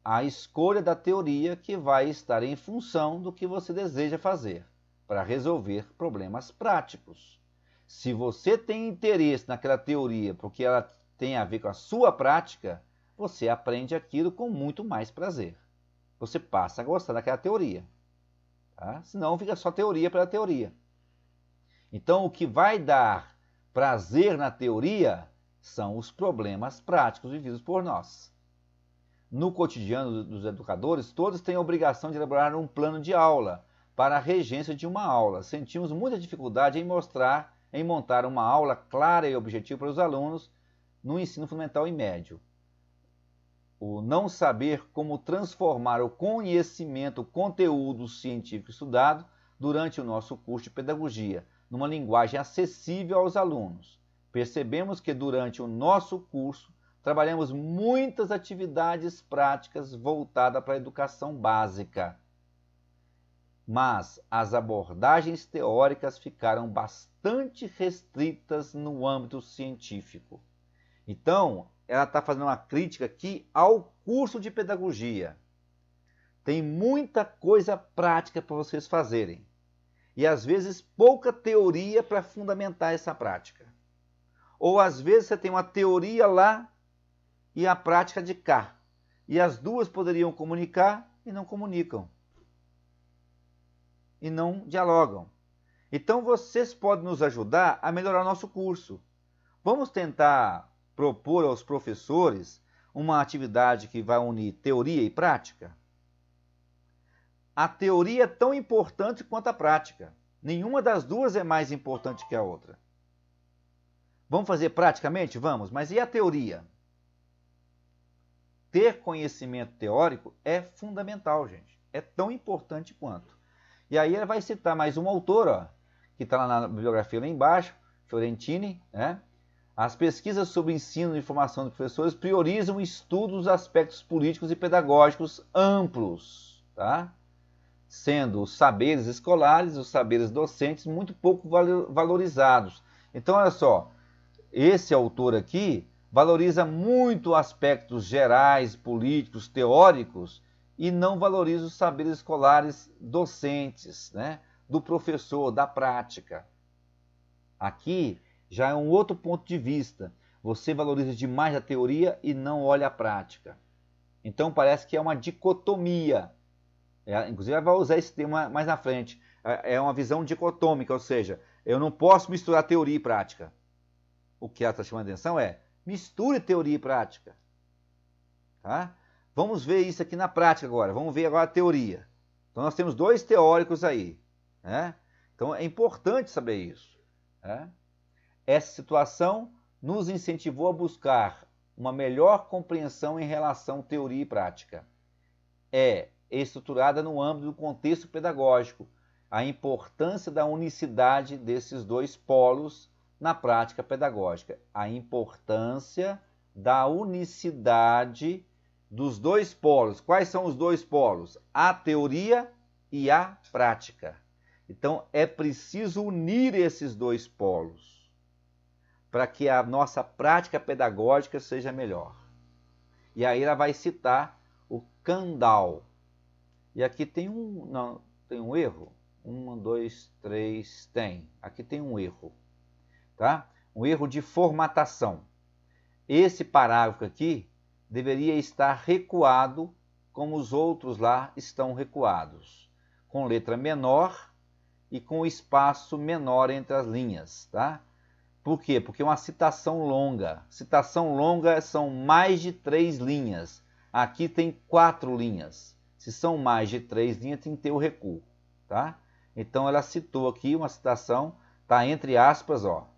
a escolha da teoria que vai estar em função do que você deseja fazer, para resolver problemas práticos. Se você tem interesse naquela teoria porque ela tem a ver com a sua prática, você aprende aquilo com muito mais prazer. Você passa a gostar daquela teoria. Tá? Senão fica só teoria pela teoria. Então o que vai dar prazer na teoria são os problemas práticos vividos por nós. No cotidiano dos educadores, todos têm a obrigação de elaborar um plano de aula para a regência de uma aula. Sentimos muita dificuldade em montar uma aula clara e objetiva para os alunos no ensino fundamental e médio. O não saber como transformar o conhecimento, o conteúdo científico estudado durante o nosso curso de pedagogia, numa linguagem acessível aos alunos. Percebemos que durante o nosso curso trabalhamos muitas atividades práticas voltadas para a educação básica, mas as abordagens teóricas ficaram bastante restritas no âmbito científico. Então, ela está fazendo uma crítica aqui ao curso de pedagogia. Tem muita coisa prática para vocês fazerem. E às vezes pouca teoria para fundamentar essa prática. Ou às vezes você tem uma teoria lá e a prática de cá. E as duas poderiam comunicar e não comunicam. E não dialogam. Então vocês podem nos ajudar a melhorar o nosso curso. Vamos tentar propor aos professores uma atividade que vai unir teoria e prática? A teoria é tão importante quanto a prática. Nenhuma das duas é mais importante que a outra. Vamos fazer praticamente? Vamos, mas e a teoria? Ter conhecimento teórico é fundamental, gente. É tão importante quanto. E aí ela vai citar mais um autor, ó, que está lá na bibliografia lá embaixo, Fiorentini, né? As pesquisas sobre ensino e formação de professores priorizam o estudo dos aspectos políticos e pedagógicos amplos, tá? Sendo os saberes escolares, os saberes docentes muito pouco valorizados. Então, olha só, esse autor aqui valoriza muito aspectos gerais, políticos, teóricos, e não valoriza os saberes escolares docentes, né? Do professor, da prática. Aqui já é um outro ponto de vista. Você valoriza demais a teoria e não olha a prática. Então parece que é uma dicotomia. Inclusive ela vai usar esse tema mais na frente. É uma visão dicotômica, ou seja, eu não posso misturar teoria e prática. O que ela está chamando a atenção é, misture teoria e prática. Tá? Vamos ver isso aqui na prática agora. Vamos ver agora a teoria. Então nós temos dois teóricos aí. Né? Então é importante saber isso. Né? Essa situação nos incentivou a buscar uma melhor compreensão em relação à teoria e prática. É estruturada no âmbito do contexto pedagógico, a importância da unicidade desses dois polos na prática pedagógica. A importância da unicidade dos dois polos. Quais são os dois polos? A teoria e a prática. Então, é preciso unir esses dois polos para que a nossa prática pedagógica seja melhor. E aí ela vai citar o Kandal. E aqui tem tem um erro. 1, 2, 3, tem. Aqui tem um erro. Tá? Um erro de formatação. Esse parágrafo aqui deveria estar recuado como os outros lá estão recuados. Com letra menor e com espaço menor entre as linhas. Tá? Por quê? Porque é uma citação longa. Citação longa são mais de 3 linhas. Aqui tem 4 linhas. Se são mais de 3 linhas, tem que ter o recuo. Tá? Então ela citou aqui uma citação, está entre aspas, ó.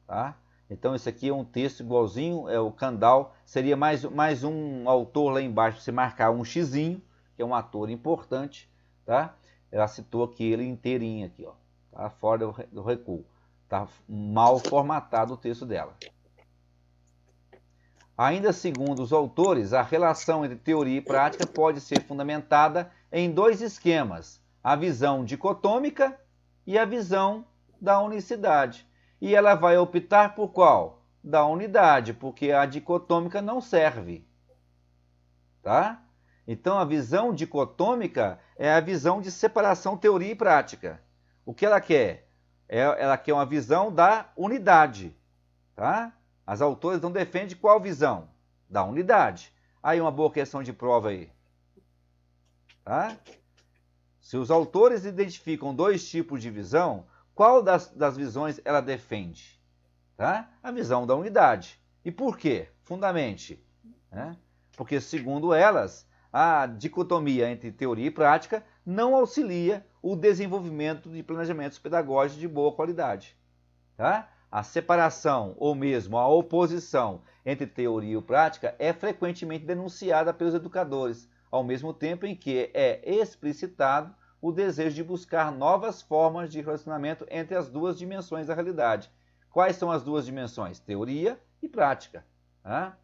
Tá? Então isso aqui é um texto igualzinho, é o Kandal, seria mais um autor lá embaixo, você marcar um xizinho, que é um ator importante, tá? Ela citou aqui ele inteirinho aqui, ó. Tá? Fora do recuo. Está mal formatado o texto dela. Ainda segundo os autores, a relação entre teoria e prática pode ser fundamentada em 2 esquemas, a visão dicotômica e a visão da unicidade. E ela vai optar por qual? Da unidade, porque a dicotômica não serve. Tá? Então a visão dicotômica é a visão de separação teoria e prática. O que ela quer? Ela quer uma visão da unidade. Tá? As autoras não defendem qual visão? Da unidade. Aí uma boa questão de prova aí. Tá? Se os autores identificam 2 tipos de visão, qual das visões ela defende? Tá? A visão da unidade. E por quê? Fundamente. Né? Porque, segundo elas, a dicotomia entre teoria e prática não auxilia o desenvolvimento de planejamentos pedagógicos de boa qualidade. Tá? A separação ou mesmo a oposição entre teoria e prática é frequentemente denunciada pelos educadores, ao mesmo tempo em que é explicitado o desejo de buscar novas formas de relacionamento entre as 2 dimensões da realidade. Quais são as 2 dimensões? Teoria e prática. Tá?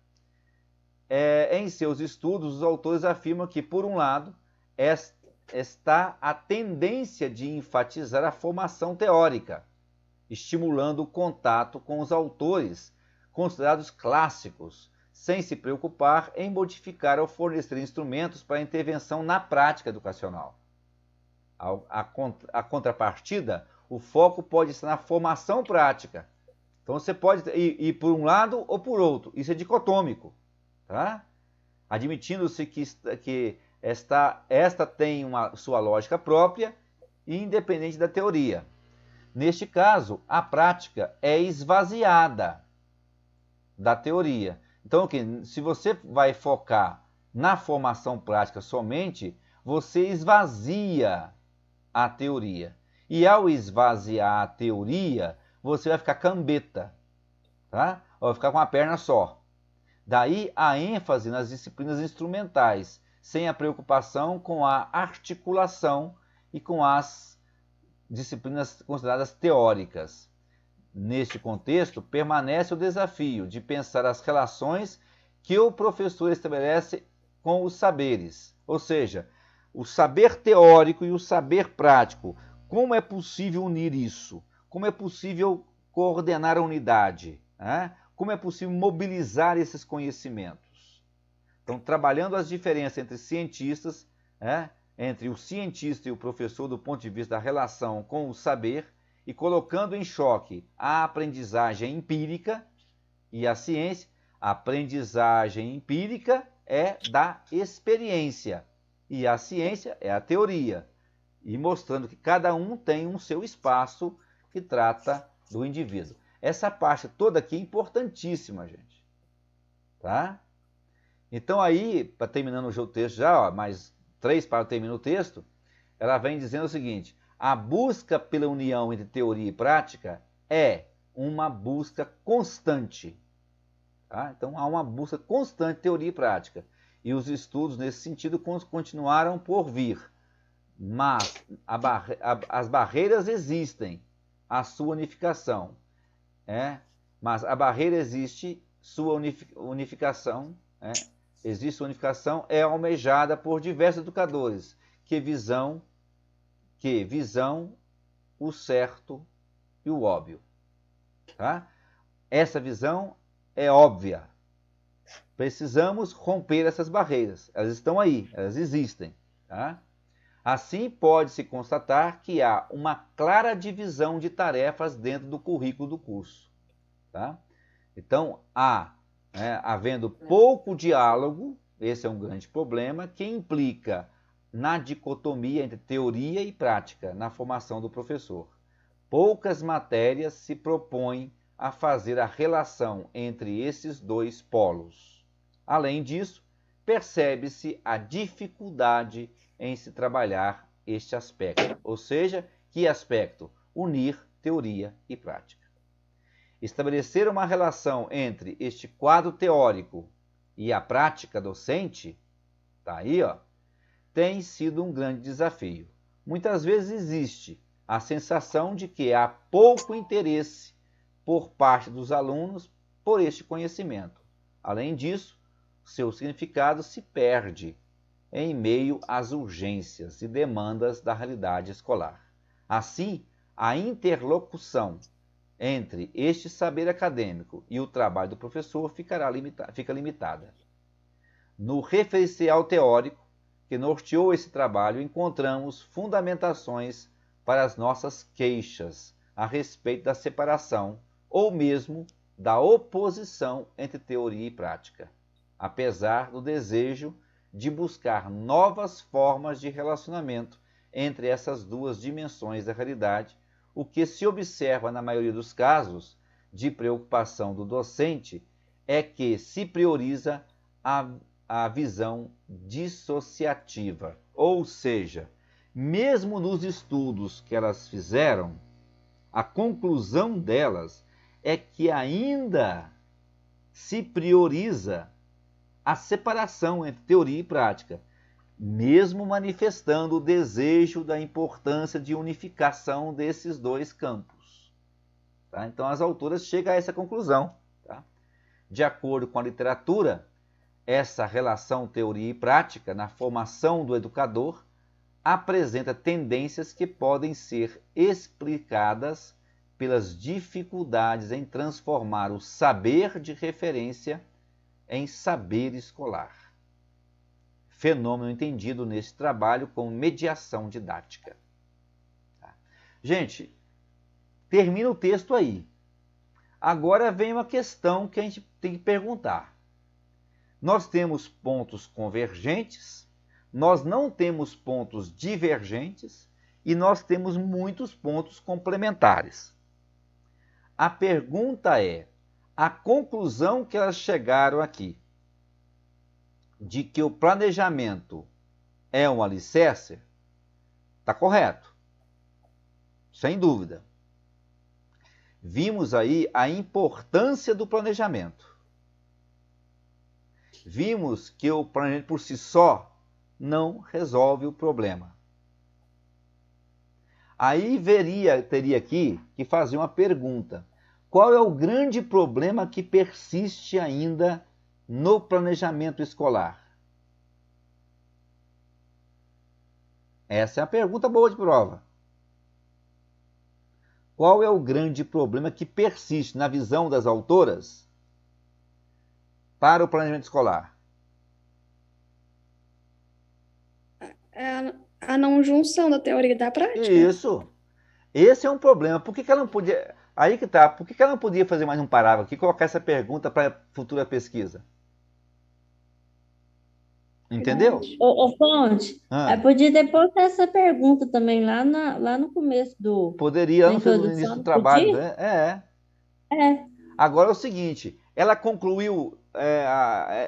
Em seus estudos, os autores afirmam que, por um lado, está a tendência de enfatizar a formação teórica, estimulando o contato com os autores considerados clássicos, sem se preocupar em modificar ou fornecer instrumentos para intervenção na prática educacional. A contrapartida, o foco pode estar na formação prática. Então você pode ir por um lado ou por outro. Isso é dicotômico. Tá? Admitindo-se que esta tem sua lógica própria e independente da teoria. Neste caso, a prática é esvaziada da teoria. Então, se você vai focar na formação prática somente, você esvazia a teoria. E ao esvaziar a teoria, você vai ficar cambeta. Tá? Vai ficar com a perna só. Daí a ênfase nas disciplinas instrumentais, sem a preocupação com a articulação e com as disciplinas consideradas teóricas. Neste contexto, permanece o desafio de pensar as relações que o professor estabelece com os saberes, ou seja, o saber teórico e o saber prático. Como é possível unir isso? Como é possível coordenar a unidade? Como é possível mobilizar esses conhecimentos? Então, trabalhando as diferenças entre cientistas, entre o cientista e o professor do ponto de vista da relação com o saber, e colocando em choque a aprendizagem empírica e a ciência. A aprendizagem empírica é da experiência e a ciência é a teoria. E mostrando que cada um tem um seu espaço que trata do indivíduo. Essa parte toda aqui é importantíssima, gente. Tá? Então aí, para terminando o texto já, mais 3 para terminar o texto, ela vem dizendo o seguinte: a busca pela união entre teoria e prática é uma busca constante. Tá? Então, há uma busca constante de teoria e prática. E os estudos, nesse sentido, continuaram por vir. Mas as barreiras existem, a sua unificação. Mas a barreira existe, sua unificação, existe unificação, é almejada por diversos educadores, que visam o certo e o óbvio. Tá? Essa visão é óbvia. Precisamos romper essas barreiras. Elas estão aí, elas existem. Tá? Assim, pode-se constatar que há uma clara divisão de tarefas dentro do currículo do curso. Tá? Então, havendo pouco diálogo, esse é um grande problema, que implica na dicotomia entre teoria e prática na formação do professor. Poucas matérias se propõem a fazer a relação entre esses dois polos. Além disso, percebe-se a dificuldade em se trabalhar este aspecto. Ou seja, que aspecto? Unir teoria e prática. Estabelecer uma relação entre este quadro teórico e a prática docente, tá aí, tem sido um grande desafio. Muitas vezes existe a sensação de que há pouco interesse por parte dos alunos por este conhecimento. Além disso, seu significado se perde em meio às urgências e demandas da realidade escolar. Assim, a interlocução entre este saber acadêmico e o trabalho do professor fica limitada. No referencial teórico que norteou esse trabalho, encontramos fundamentações para as nossas queixas a respeito da separação ou mesmo da oposição entre teoria e prática, apesar do desejo de buscar novas formas de relacionamento entre essas duas dimensões da realidade, o que se observa na maioria dos casos de preocupação do docente é que se prioriza a visão dissociativa, ou seja, mesmo nos estudos que elas fizeram, a conclusão delas é que ainda se prioriza a separação entre teoria e prática, mesmo manifestando o desejo da importância de unificação desses dois campos. Tá? Então, as autoras chegam a essa conclusão. Tá? De acordo com a literatura, essa relação teoria e prática na formação do educador apresenta tendências que podem ser explicadas pelas dificuldades em transformar o saber de referência em saber escolar. Fenômeno entendido nesse trabalho como mediação didática. Tá? Gente, termina o texto aí. Agora vem uma questão que a gente tem que perguntar. Nós temos pontos convergentes, nós não temos pontos divergentes e nós temos muitos pontos complementares. A pergunta é, a conclusão que elas chegaram aqui, de que o planejamento é um alicerce, está correto, sem dúvida. Vimos aí a importância do planejamento. Vimos que o planejamento por si só não resolve o problema. Aí teria aqui que fazer uma pergunta. Qual é o grande problema que persiste ainda no planejamento escolar? Essa é a pergunta boa de prova. Qual é o grande problema que persiste, na visão das autoras, para o planejamento escolar? É a não junção da teoria e da prática. Isso. Esse é um problema. Por que ela não podia... Aí que tá. Por que ela não podia fazer mais um parágrafo aqui e colocar essa pergunta para futura pesquisa? Entendeu? Ô Fonte, podia depois ter essa pergunta também lá no começo Poderia, da no início do introdução, trabalho, podia? né? É. Agora é o seguinte, ela concluiu,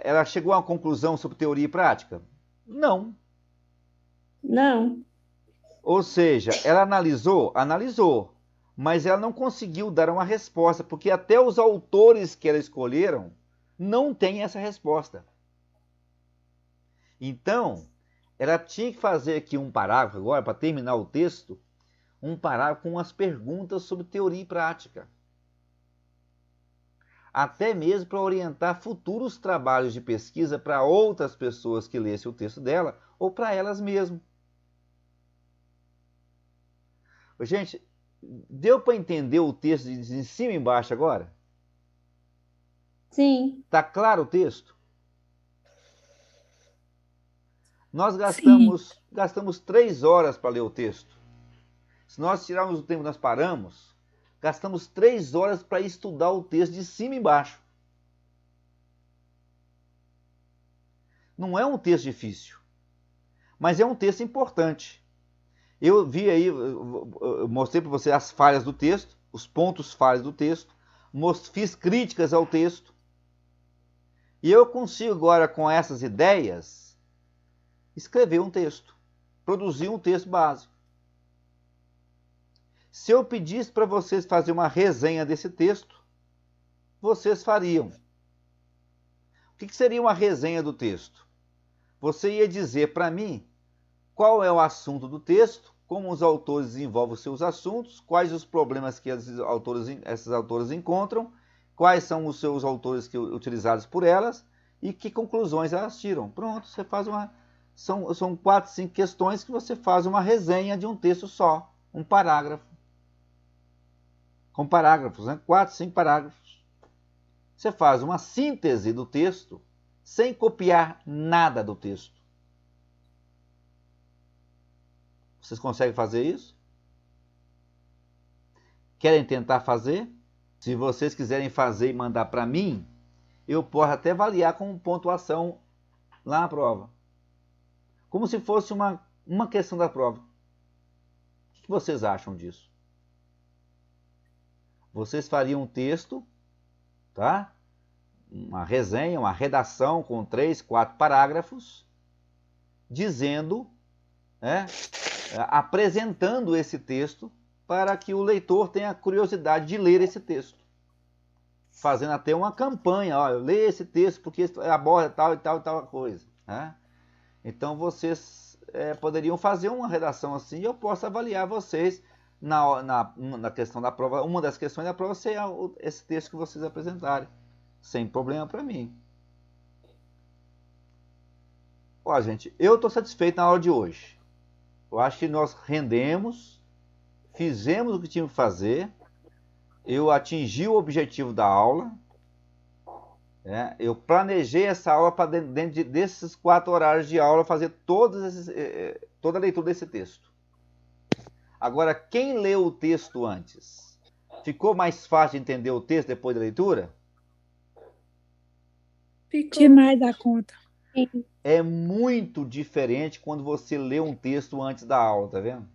ela chegou a uma conclusão sobre teoria e prática? Não. Não. Ou seja, ela analisou, mas ela não conseguiu dar uma resposta, porque até os autores que ela escolheram não têm essa resposta. Então, ela tinha que fazer aqui um parágrafo agora, para terminar o texto, um parágrafo com umas perguntas sobre teoria e prática. Até mesmo para orientar futuros trabalhos de pesquisa para outras pessoas que lessem o texto dela, ou para elas mesmas. Gente, deu para entender o texto de cima e embaixo agora? Sim. Tá claro o texto? Nós Sim. gastamos 3 horas para ler o texto. Se nós tirarmos o tempo que nós paramos, gastamos 3 horas para estudar o texto de cima e embaixo. Não é um texto difícil, mas é um texto importante. Eu vi aí, eu mostrei para você as falhas do texto, os pontos falhos do texto, fiz críticas ao texto, e eu consigo agora, com essas ideias, escrever um texto, produzir um texto básico. Se eu pedisse para vocês fazer uma resenha desse texto, vocês fariam. O que seria uma resenha do texto? Você ia dizer para mim qual é o assunto do texto, como os autores desenvolvem os seus assuntos, quais os problemas que esses autores encontram, quais são os seus autores utilizados por elas e que conclusões elas tiram. Pronto, você faz uma... São 4, 5 questões que você faz uma resenha de um texto só, um parágrafo. Com parágrafos, né? 4, 5 parágrafos. Você faz uma síntese do texto sem copiar nada do texto. Vocês conseguem fazer isso? Querem tentar fazer? Se vocês quiserem fazer e mandar para mim, eu posso até avaliar com pontuação lá na prova. Como se fosse uma questão da prova. O que vocês acham disso? Vocês fariam um texto, tá? Uma resenha, uma redação com 3, 4 parágrafos, dizendo, né, apresentando esse texto para que o leitor tenha curiosidade de ler esse texto. Fazendo até uma campanha, ó, lê esse texto porque aborda tal e tal e tal coisa. Né? Então vocês poderiam fazer uma redação assim e eu posso avaliar vocês na questão da prova. Uma das questões da prova seria esse texto que vocês apresentarem. Sem problema para mim. Ó, gente, eu estou satisfeito na aula de hoje. Eu acho que nós rendemos, fizemos o que tínhamos que fazer, eu atingi o objetivo da aula, né? Eu planejei essa aula para dentro desses 4 horários de aula fazer toda a leitura desse texto. Agora, quem leu o texto antes? Ficou mais fácil de entender o texto depois da leitura? Ficou. Demais da conta. Sim. É muito diferente quando você lê um texto antes da aula, tá vendo?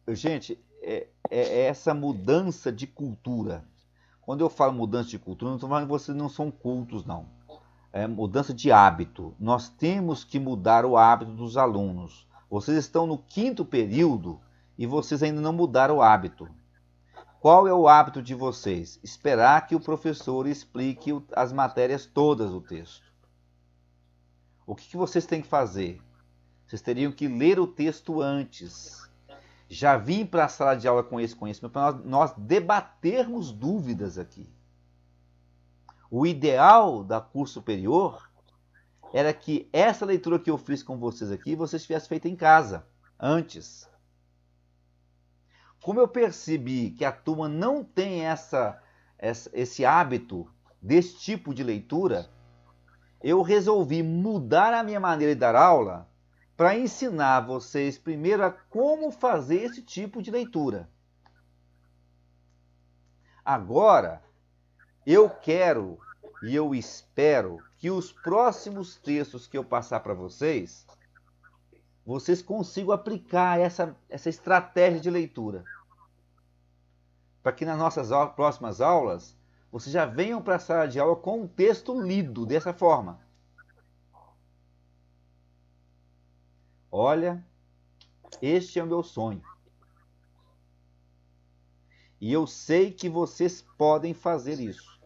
Gente, é essa mudança de cultura. Quando eu falo mudança de cultura, não estou falando que vocês não são cultos, não. É mudança de hábito. Nós temos que mudar o hábito dos alunos. Vocês estão no 5º período e vocês ainda não mudaram o hábito. Qual é o hábito de vocês? Esperar que o professor explique as matérias todas do texto. O que vocês têm que fazer? Vocês teriam que ler o texto antes. Já vim para a sala de aula com esse conhecimento para nós debatermos dúvidas aqui. O ideal da curso superior era que essa leitura que eu fiz com vocês aqui, vocês tivessem feito em casa, antes. Como eu percebi que a turma não tem esse hábito desse tipo de leitura, eu resolvi mudar a minha maneira de dar aula para ensinar vocês primeiro a como fazer esse tipo de leitura. Agora, eu quero e eu espero que os próximos textos que eu passar para vocês consigam aplicar essa estratégia de leitura. Para que nas nossas próximas aulas, vocês já venham para a sala de aula com o texto lido dessa forma. Olha, Este é o meu sonho. E eu sei que vocês podem fazer isso.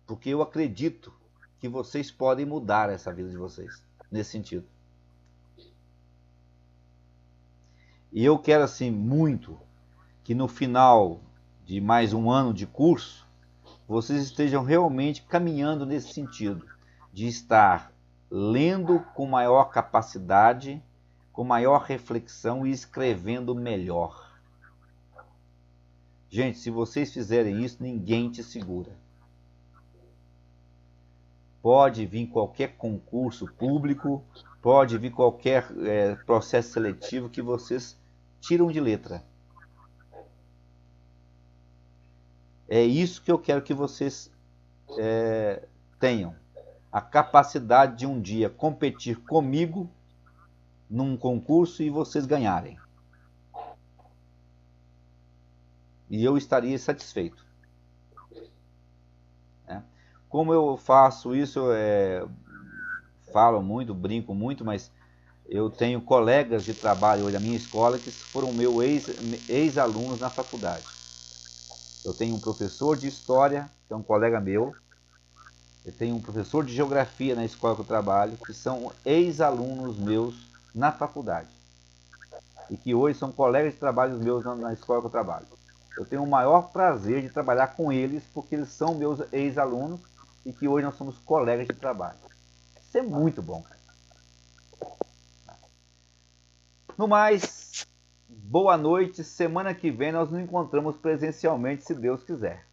Porque eu acredito que vocês podem mudar essa vida de vocês, nesse sentido. E eu quero, assim, muito que no final de mais um ano de curso, vocês estejam realmente caminhando nesse sentido, de estar lendo com maior capacidade, com maior reflexão e escrevendo melhor. Gente, se vocês fizerem isso, ninguém te segura. Pode vir qualquer concurso público, pode vir qualquer processo seletivo que vocês tiram de letra. É isso que eu quero que vocês tenham. A capacidade de um dia competir comigo num concurso e vocês ganharem. E eu estaria satisfeito. Como eu faço isso, falo muito, brinco muito, mas eu tenho colegas de trabalho hoje na minha escola que foram meus ex-alunos na faculdade. Eu tenho um professor de história, que é um colega meu. Eu tenho um professor de geografia na escola que eu trabalho, que são ex-alunos meus na faculdade. E que hoje são colegas de trabalho meus na escola que eu trabalho. Eu tenho o maior prazer de trabalhar com eles, porque eles são meus ex-alunos e que hoje nós somos colegas de trabalho. Isso é muito bom, cara. No mais, boa noite. Semana que vem nós nos encontramos presencialmente, se Deus quiser.